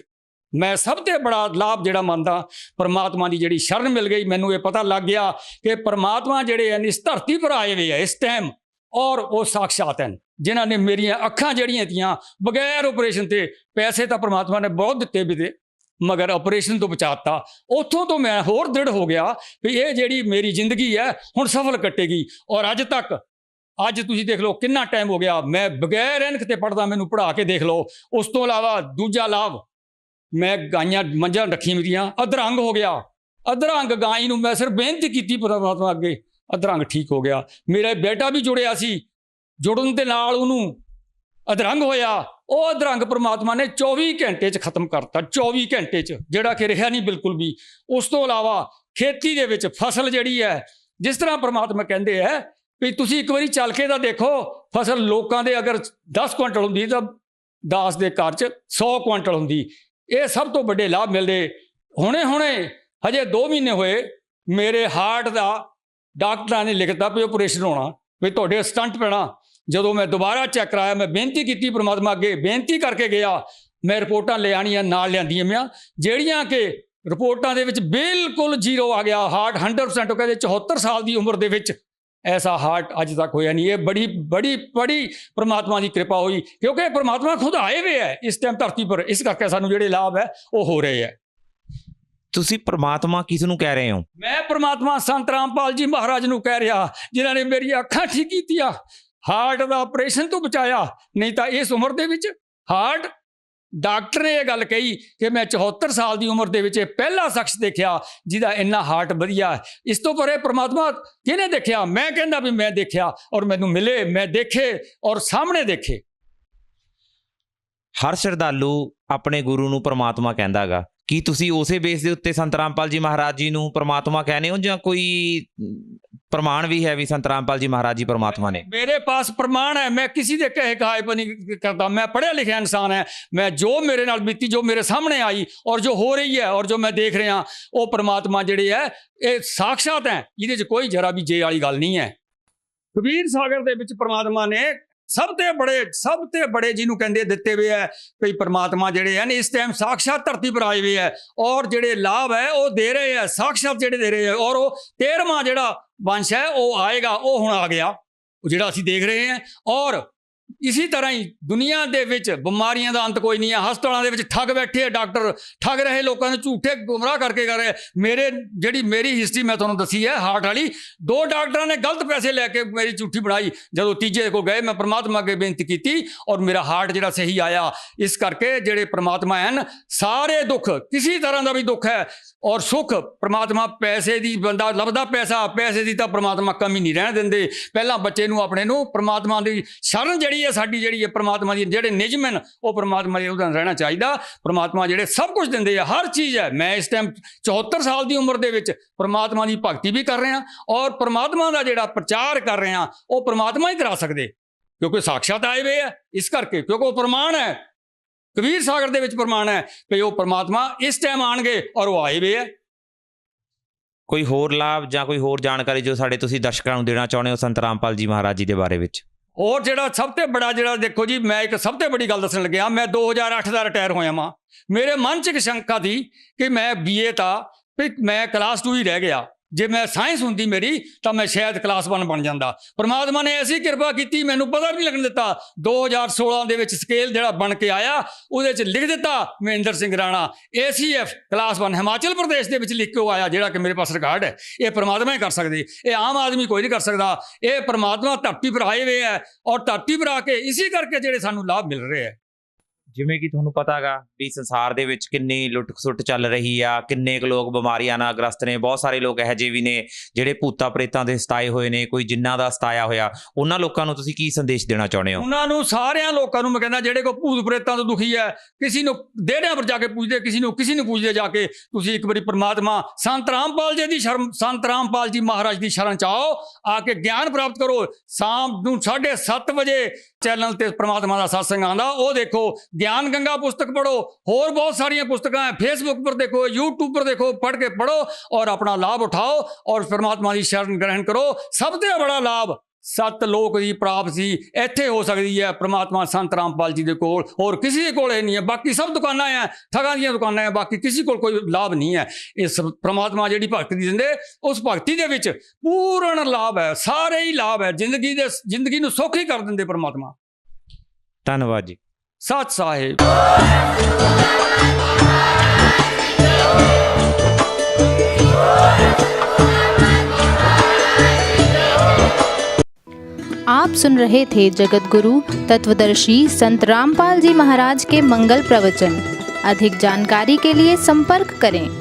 ਮੈਂ ਸਭ ਤੋਂ ਬੜਾ ਲਾਭ ਜਿਹੜਾ ਮੰਨਦਾ ਪਰਮਾਤਮਾ ਦੀ ਜਿਹੜੀ ਸ਼ਰਨ ਮਿਲ ਗਈ। ਮੈਨੂੰ ਇਹ ਪਤਾ ਲੱਗ ਗਿਆ ਕਿ ਪਰਮਾਤਮਾ ਜਿਹੜੇ ਹਨ ਇਸ ਧਰਤੀ ਪਰ ਆਏ ਹੋਏ ਆ ਇਸ ਟਾਈਮ ਔਰ ਉਹ ਸਾਖਸ਼ਾਤ ਹਨ, ਜਿਨ੍ਹਾਂ ਨੇ ਮੇਰੀਆਂ ਅੱਖਾਂ ਜਿਹੜੀਆਂ ਤੀਆਂ ਬਗੈਰ ਆਪਰੇਸ਼ਨ ਤੇ, ਪੈਸੇ ਤਾਂ ਪਰਮਾਤਮਾ ਨੇ ਬਹੁਤ ਦਿੱਤੇ ਵੀ ਤੇ ਮਗਰ ਆਪਰੇਸ਼ਨ ਤੋਂ ਬਚਾਤਾ। ਉੱਥੋਂ ਤੋਂ ਮੈਂ ਹੋਰ ਦ੍ਰਿੜ ਹੋ ਗਿਆ ਵੀ ਇਹ ਜਿਹੜੀ ਮੇਰੀ ਜ਼ਿੰਦਗੀ ਹੈ ਹੁਣ ਸਫਲ ਕੱਟੇਗੀ। ਔਰ ਅੱਜ ਤੁਸੀਂ ਦੇਖ ਲਓ ਕਿੰਨਾ ਟਾਈਮ ਹੋ ਗਿਆ ਮੈਂ ਬਗੈਰ ਐਨਕ ਤੇ ਪੜ੍ਹਦਾ, ਮੈਨੂੰ ਪੜ੍ਹਾ ਕੇ ਦੇਖ ਲਓ। ਉਸ ਤੋਂ ਇਲਾਵਾ ਦੂਜਾ ਲਾਭ, ਮੈਂ ਗਾਈਆਂ ਮੱਝਾਂ ਰੱਖੀਆਂ ਮੇਰੀਆਂ, ਅਧਰੰਗ ਹੋ ਗਿਆ। ਅਧਰੰਗ ਗਾਈ ਨੂੰ ਮੈਂ ਸਿਰਫ ਬੇਨਤੀ ਕੀਤੀ ਪਰਮਾਤਮਾ ਅੱਗੇ, ਅਧਰੰਗ ਠੀਕ ਹੋ ਗਿਆ। ਮੇਰਾ ਬੇਟਾ ਵੀ ਜੁੜਿਆ ਸੀ, ਜੁੜਨ ਦੇ ਨਾਲ ਉਹਨੂੰ ਅਧਰੰਗ ਹੋਇਆ। ਉਹ ਅਧਰੰਗ ਪਰਮਾਤਮਾ ਨੇ 24 ਘੰਟੇ 'ਚ ਖਤਮ ਕਰਤਾ, 24 ਘੰਟੇ 'ਚ, ਜਿਹੜਾ ਕਿ ਰਿਹਾ ਨਹੀਂ ਬਿਲਕੁਲ ਵੀ। ਉਸ ਤੋਂ ਇਲਾਵਾ ਖੇਤੀ ਦੇ ਵਿੱਚ ਫਸਲ ਜਿਹੜੀ ਹੈ, ਜਿਸ ਤਰ੍ਹਾਂ ਪਰਮਾਤਮਾ ਕਹਿੰਦੇ ਹੈ ਵੀ ਤੁਸੀਂ ਇੱਕ ਵਾਰੀ ਚੱਲ ਕੇ ਤਾਂ ਦੇਖੋ, ਫਸਲ ਲੋਕਾਂ ਦੇ ਅਗਰ 10 ਕੁਇੰਟਲ ਹੁੰਦੀ ਤਾਂ 10 ਦੇ ਘਰ 'ਚ 100 ਕੁਇੰਟਲ ਹੁੰਦੀ। ਇਹ ਸਭ ਤੋਂ ਵੱਡੇ ਲਾਭ ਮਿਲਦੇ। ਹੁਣੇ ਹਜੇ 2 ਮਹੀਨੇ ਹੋਏ, ਮੇਰੇ ਹਾਰਟ ਦਾ ਡਾਕਟਰਾਂ ਨੇ ਲਿਖਤਾ ਵੀ ਆਪਰੇਸ਼ਨ ਹੋਣਾ, ਵੀ ਤੁਹਾਡੇ ਸਟੰਟ ਪੈਣਾ। ਜਦੋਂ ਮੈਂ ਦੁਬਾਰਾ ਚੈੱਕ ਕਰਾਇਆ, ਮੈਂ ਬੇਨਤੀ ਕੀਤੀ ਪ੍ਰਮਾਤਮਾ ਅੱਗੇ, ਬੇਨਤੀ ਕਰਕੇ ਗਿਆ, ਮੈਂ ਰਿਪੋਰਟਾਂ ਲੈ ਆਉਣੀਆਂ ਨਾਲ ਲਿਆਂਦੀਆਂ ਮੈਂ, ਜਿਹੜੀਆਂ ਕਿ ਰਿਪੋਰਟਾਂ ਦੇ ਵਿੱਚ ਬਿਲਕੁਲ ਜ਼ੀਰੋ ਆ ਗਿਆ ਹਾਰਟ 100%। ਉਹ ਕਹਿੰਦੇ 74 ਸਾਲ ਦੀ ਉਮਰ ਦੇ ਵਿੱਚ ਐਸਾ ਹਾਰਟ ਅੱਜ ਤੱਕ ਹੋਇਆ ਨਹੀਂ। ਇਹ ਬੜੀ ਬੜੀ ਬੜੀ ਪ੍ਰਮਾਤਮਾ ਦੀ ਕਿਰਪਾ ਹੋਈ, ਕਿਉਂਕਿ ਪ੍ਰਮਾਤਮਾ ਖੁਦ ਆਏ ਹੋਏ ਹੈ ਇਸ ਟਾਈਮ ਧਰਤੀ ਪਰ। ਇਸ ਕਰਕੇ ਸਾਨੂੰ ਜਿਹੜੇ ਲਾਭ ਹੈ ਉਹ ਹੋ ਰਹੇ ਹੈ। ਤੁਸੀਂ ਪ੍ਰਮਾਤਮਾ ਕਿਸ ਨੂੰ ਕਹਿ ਰਹੇ ਹੋ? ਮੈਂ ਪ੍ਰਮਾਤਮਾ ਸੰਤ ਰਾਮਪਾਲ ਜੀ ਮਹਾਰਾਜ ਨੂੰ ਕਹਿ ਰਿਹਾ, ਜਿਨ੍ਹਾਂ ਨੇ ਮੇਰੀਆਂ ਅੱਖਾਂ ਠੀਕ ਕੀਤੀਆਂ, ਹਾਰਟ ਦਾ ਆਪਰੇਸ਼ਨ ਤੋਂ ਬਚਾਇਆ। ਨਹੀਂ ਤਾਂ ਇਸ ਉਮਰ ਦੇ ਵਿੱਚ ਹਾਰਟ, ਡਾਕਟਰ ਨੇ ਇਹ ਗੱਲ ਕਹੀ ਕਿ ਮੈਂ 74 ਸਾਲ ਦੀ ਉਮਰ ਦੇ ਵਿੱਚ ਇਹ ਪਹਿਲਾ ਸ਼ਖਸ ਦੇਖਿਆ ਜਿਹਦਾ ਇੰਨਾ ਹਾਰਟ ਵਧੀਆ ਹੈ। ਇਸ ਤੋਂ ਪਰੇ ਪ੍ਰਮਾਤਮਾ ਕਿਹਨੇ ਦੇਖਿਆ? ਮੈਂ ਕਹਿੰਦਾ ਵੀ ਮੈਂ ਦੇਖਿਆ, ਔਰ ਮੈਨੂੰ ਮਿਲੇ, ਮੈਂ ਦੇਖੇ ਔਰ ਸਾਹਮਣੇ ਦੇਖੇ। ਹਰ ਸ਼ਰਧਾਲੂ ਆਪਣੇ ਗੁਰੂ ਨੂੰ ਪ੍ਰਮਾਤਮਾ ਕਹਿੰਦਾ ਗਾ। ਕੀ ਤੁਸੀਂ ਉਸੇ ਬੇਸ ਦੇ ਉੱਤੇ ਸੰਤ ਰਾਮਪਾਲ ਜੀ ਮਹਾਰਾਜ ਜੀ ਨੂੰ ਪ੍ਰਮਾਤਮਾ ਕਹਿੰਦੇ ਹੋ, ਜਾਂ ਕੋਈ ਪ੍ਰਮਾਣ ਵੀ ਹੈ ਵੀ ਸੰਤ ਰਾਮਪਾਲ ਜੀ ਮਹਾਰਾਜ ਜੀ ਪ੍ਰਮਾਤਮਾ ਨੇ? ਮੇਰੇ ਪਾਸ ਪ੍ਰਮਾਣ ਹੈ। ਮੈਂ ਕਿਸੇ ਦੇ ਕਹੇ ਕਾਇ ਪਰ ਨਹੀਂ ਕਰਦਾ। ਮੈਂ ਪੜ੍ਹਿਆ ਲਿਖਿਆ ਇਨਸਾਨ ਹੈ। ਮੈਂ ਜੋ ਮੇਰੇ ਨਾਲ ਬੀਤੀ, ਜੋ ਮੇਰੇ ਸਾਹਮਣੇ ਆਈ ਔਰ ਜੋ ਹੋ ਰਹੀ ਹੈ ਔਰ ਜੋ ਮੈਂ ਦੇਖ ਰਿਹਾ, ਉਹ ਪ੍ਰਮਾਤਮਾ ਜਿਹੜੇ ਹੈ ਇਹ ਸਾਖਸ਼ਾਤ ਹੈ। ਇਹਦੇ 'ਚ ਕੋਈ ਜਰਾ ਵੀ ਜੇ ਵਾਲੀ ਗੱਲ ਨਹੀਂ ਹੈ। ਕਬੀਰ ਸਾਗਰ ਦੇ ਵਿੱਚ ਪ੍ਰਮਾਤਮਾ ਨੇ ਸਭ ਤੇ ਬੜੇ ਜਿਹਨੂੰ ਕਹਿੰਦੇ ਦਿੱਤੇ ਹੋਏ ਹੈ ਵੀ ਪ੍ਰਮਾਤਮਾ ਜਿਹੜੇ ਹਨ ਇਸ ਟਾਈਮ ਸਾਖਸ਼ਾਤ ਧਰਤੀ ਪਰ ਆਏ ਹੋਏ ਹੈ, ਔਰ ਜਿਹੜੇ ਲਾਭ ਹੈ ਉਹ ਦੇ ਰਹੇ ਹੈ, ਸਾਖਸ਼ਾਤ ਜਿਹੜੇ ਦੇ ਰਹੇ ਹੈ। ਔਰ ਉਹ 13ਵਾਂ ਜਿਹੜਾ ਵੰਸ਼ ਹੈ ਉਹ ਆਏਗਾ, ਉਹ ਹੁਣ ਆ ਗਿਆ, ਉਹ ਜਿਹੜਾ ਅਸੀਂ ਦੇਖ ਰਹੇ ਹਾਂ। ਔਰ ਇਸੇ ਤਰ੍ਹਾਂ ਹੀ ਦੁਨੀਆ ਦੇ ਵਿੱਚ ਬਿਮਾਰੀਆਂ ਦਾ ਅੰਤ ਕੋਈ ਨਹੀਂ ਹੈ। ਹਸਪਤਾਲਾਂ ਦੇ ਵਿੱਚ ਠੱਗ ਬੈਠੇ, ਡਾਕਟਰ ਠੱਗ ਰਹੇ, ਲੋਕਾਂ ਨੂੰ ਝੂਠੇ ਗੁੰਮਰਾਹ ਕਰਕੇ ਕਰ ਰਹੇ। ਮੇਰੀ ਹਿਸਟਰੀ ਮੈਂ ਤੁਹਾਨੂੰ ਦੱਸੀ ਹੈ ਹਾਰਟ ਵਾਲੀ, 2 ਡਾਕਟਰਾਂ ਨੇ ਗਲਤ ਪੈਸੇ ਲੈ ਕੇ ਮੇਰੀ ਝੂਠੀ ਬਣਾਈ। ਜਦੋਂ ਤੀਜੇ ਕੋਲ ਗਏ, ਮੈਂ ਪ੍ਰਮਾਤਮਾ ਅੱਗੇ ਬੇਨਤੀ ਕੀਤੀ ਔਰ ਮੇਰਾ ਹਾਰਟ ਜਿਹੜਾ ਸਹੀ ਆਇਆ। ਇਸ ਕਰਕੇ ਜਿਹੜੇ ਪ੍ਰਮਾਤਮਾ ਹਨ, ਸਾਰੇ ਦੁੱਖ, ਕਿਸੇ ਤਰ੍ਹਾਂ ਦਾ ਵੀ ਦੁੱਖ ਹੈ ਔਰ ਸੁੱਖ, ਪ੍ਰਮਾਤਮਾ ਪੈਸੇ ਦੀ, ਬੰਦਾ ਲੱਭਦਾ ਪੈਸੇ ਦੀ ਤਾਂ ਪ੍ਰਮਾਤਮਾ ਕਮੀ ਨਹੀਂ ਰਹਿਣ ਦਿੰਦੇ। ਪਹਿਲਾਂ ਬੱਚੇ ਨੂੰ ਆਪਣੇ ਨੂੰ ਪ੍ਰਮਾਤਮਾ ਦੀ ਸ਼ਰਨ ਜਿਹੜੀ ਹੈ ਸਾਡੀ, ਜਿਹੜੀ ਹੈ ਪ੍ਰਮਾਤਮਾ ਦੀ, ਜਿਹੜੇ ਨਿਯਮ ਹਨ ਉਹ ਪ੍ਰਮਾਤਮਾ ਦੇ ਉਹਦਾ ਰਹਿਣਾ ਚਾਹੀਦਾ। ਪ੍ਰਮਾਤਮਾ ਜਿਹੜੇ ਸਭ ਕੁਝ ਦਿੰਦੇ ਆ, ਹਰ ਚੀਜ਼ ਹੈ। ਮੈਂ ਇਸ ਟਾਈਮ 74 ਸਾਲ ਦੀ ਉਮਰ ਦੇ ਵਿੱਚ ਪ੍ਰਮਾਤਮਾ ਦੀ ਭਗਤੀ ਵੀ ਕਰ ਰਿਹਾ ਔਰ ਪ੍ਰਮਾਤਮਾ ਦਾ ਜਿਹੜਾ ਪ੍ਰਚਾਰ ਕਰ ਰਿਹਾ ਉਹ ਪ੍ਰਮਾਤਮਾ ਹੀ ਕਰਾ ਸਕਦੇ, ਕਿਉਂਕਿ ਸਾਖਸ਼ਾਤ ਆਏ ਹੋਏ ਹੈ। ਇਸ ਕਰਕੇ, ਕਿਉਂਕਿ ਉਹ ਪ੍ਰਮਾਣ ਹੈ, ਕਬੀਰ ਸਾਗਰ ਦੇ ਵਿੱਚ ਪ੍ਰਮਾਣ ਹੈ ਕਿ ਉਹ ਪ੍ਰਮਾਤਮਾ ਇਸ ਟਾਈਮ ਆਣਗੇ ਔਰ ਉਹ ਆਏ ਹੋਏ ਹੈ। ਕੋਈ ਹੋਰ ਲਾਭ ਜਾਂ ਕੋਈ ਹੋਰ ਜਾਣਕਾਰੀ ਜੋ ਸਾਡੇ ਤੁਸੀਂ ਦਰਸ਼ਕਾਂ ਨੂੰ ਦੇਣਾ ਚਾਹੁੰਦੇ ਹੋ ਸੰਤ ਰਾਮਪਾਲ ਜੀ ਮਹਾਰਾਜ ਜੀ ਦੇ ਬਾਰੇ ਵਿੱਚ? ਹੋਰ ਜਿਹੜਾ ਸਭ ਤੋਂ ਬੜਾ, ਜਿਹੜਾ ਦੇਖੋ ਜੀ, ਮੈਂ ਇੱਕ ਸਭ ਤੋਂ ਵੱਡੀ ਗੱਲ ਦੱਸਣ ਲੱਗਿਆ। ਮੈਂ 2008 ਦਾ ਰਿਟਾਇਰ ਹੋਇਆ ਵਾਂ। ਮੇਰੇ ਮਨ 'ਚ ਇੱਕ ਸ਼ੰਕਾ ਸੀ ਕਿ ਮੈਂ BA ਤਾਂ ਵੀ ਮੈਂ ਕਲਾਸ 2 ਹੀ ਰਹਿ ਗਿਆ। ਜੇ ਮੈਂ ਸਾਇੰਸ ਹੁੰਦੀ ਮੇਰੀ ਤਾਂ ਮੈਂ ਸ਼ਾਇਦ ਕਲਾਸ 1 ਬਣ ਜਾਂਦਾ। ਪ੍ਰਮਾਤਮਾ ਨੇ ਐਸੀ ਕਿਰਪਾ ਕੀਤੀ, ਮੈਨੂੰ ਪਤਾ ਵੀ ਨਹੀਂ ਲੱਗਣ ਦਿੱਤਾ। 2016 ਦੇ ਵਿੱਚ ਸਕੇਲ ਜਿਹੜਾ ਬਣ ਕੇ ਆਇਆ ਉਹਦੇ 'ਚ ਲਿਖ ਦਿੱਤਾ ਮਹਿੰਦਰ ਸਿੰਘ ਰਾਣਾ ACF ਕਲਾਸ 1 ਹਿਮਾਚਲ ਪ੍ਰਦੇਸ਼ ਦੇ ਵਿੱਚ ਲਿਖ ਕੇ ਆਇਆ, ਜਿਹੜਾ ਕਿ ਮੇਰੇ ਪਾਸ ਰਿਕਾਰਡ ਹੈ। ਇਹ ਪ੍ਰਮਾਤਮਾ ਹੀ ਕਰ ਸਕਦੇ, ਇਹ ਆਮ ਆਦਮੀ ਕੋਈ ਨਹੀਂ ਕਰ ਸਕਦਾ। ਇਹ ਪ੍ਰਮਾਤਮਾ ਧਰਤੀ ਪਰ ਆਏ ਹੋਏ ਹੈ ਔਰ ਧਰਤੀ ਪਰ ਆ ਕੇ ਇਸੇ ਕਰਕੇ ਜਿਹੜੇ ਸਾਨੂੰ ਲਾਭ ਮਿਲ ਰਹੇ ਹੈ। ਜਿਵੇਂ ਕਿ ਤੁਹਾਨੂੰ ਪਤਾ ਗਾ ਵੀ ਸੰਸਾਰ ਦੇ ਵਿੱਚ ਕਿੰਨੀ ਲੁੱਟ ਖਸੁੱਟ ਚੱਲ ਰਹੀ ਆ, ਕਿੰਨੇ ਕੁ ਲੋਕ ਬਿਮਾਰੀਆਂ ਨਾਲ ਗ੍ਰਸਤ ਨੇ। ਬਹੁਤ ਸਾਰੇ ਲੋਕ ਇਹੋ ਜਿਹੇ ਵੀ ਨੇ ਜਿਹੜੇ ਭੂਤਾਂ ਪ੍ਰੇਤਾਂ ਦੇ ਸਤਾਏ ਹੋਏ ਨੇ, ਕੋਈ ਜਿੰਨਾਂ ਦਾ ਸਤਾਇਆ ਹੋਇਆ। ਉਹਨਾਂ ਲੋਕਾਂ ਨੂੰ ਤੁਸੀਂ ਕੀ ਸੰਦੇਸ਼ ਦੇਣਾ ਚਾਹੁੰਦੇ ਹੋ? ਉਹਨਾਂ ਨੂੰ, ਸਾਰਿਆਂ ਲੋਕਾਂ ਨੂੰ ਮੈਂ ਕਹਿੰਦਾ, ਜਿਹੜੇ ਕੋਈ ਭੂਤ ਪ੍ਰੇਤਾਂ ਤੋਂ ਦੁਖੀ ਹੈ, ਕਿਸੇ ਨੂੰ ਦੇੜਿਆਂ ਪਰ ਜਾ ਕੇ ਪੁੱਛਦੇ, ਕਿਸੇ ਨੂੰ ਪੁੱਛਦੇ ਜਾ ਕੇ, ਤੁਸੀਂ ਇੱਕ ਵਾਰੀ ਪ੍ਰਮਾਤਮਾ ਸੰਤ ਰਾਮਪਾਲ ਜੀ ਦੀ ਸੰਤ ਰਾਮਪਾਲ ਜੀ ਮਹਾਰਾਜ ਦੀ ਸ਼ਰਨ 'ਚ ਆਓ, ਆ ਕੇ ਗਿਆਨ ਪ੍ਰਾਪਤ ਕਰੋ। ਸ਼ਾਮ ਨੂੰ 7:30 ਵਜੇ ਚੈਨਲ ਤੇ ਪ੍ਰਮਾਤਮਾ ਦਾ ਸਤਸੰਗ ਆਉਂਦਾ, ਉਹ ਦੇਖੋ। ਗਿਆਨ ਗੰਗਾ ਪੁਸਤਕ ਪੜੋ, ਹੋਰ ਬਹੁਤ ਸਾਰੀਆਂ ਪੁਸਤਕਾਂ ਹੈ, ਫੇਸਬੁੱਕ पर देखो, यूट्यूब पर देखो, पढ़ के पढ़ो और अपना लाभ उठाओ और परमात्मा की शरण ग्रहण करो। सबसे बड़ा लाभ सतलोक की प्राप्ति ਇੱਥੇ हो सकती है परमात्मा संत रामपाल जी के कोल, और किसी के कोल नहीं है। बाकी सब दुकाना है, ठगां दी दुकाना है, बाकी किसी को कोई लाभ नहीं है। इस परमात्मा जी भगती दिंदे, उस भगती दे विच पूर्ण लाभ है, सारे ही लाभ है। जिंदगी नूं सौखी कर दिंदे परमात्मा। धन्यवाद जी। सत साहिब। आप सुन रहे थे जगत गुरु तत्वदर्शी संत रामपाल जी महाराज के मंगल प्रवचन। अधिक जानकारी के लिए संपर्क करें।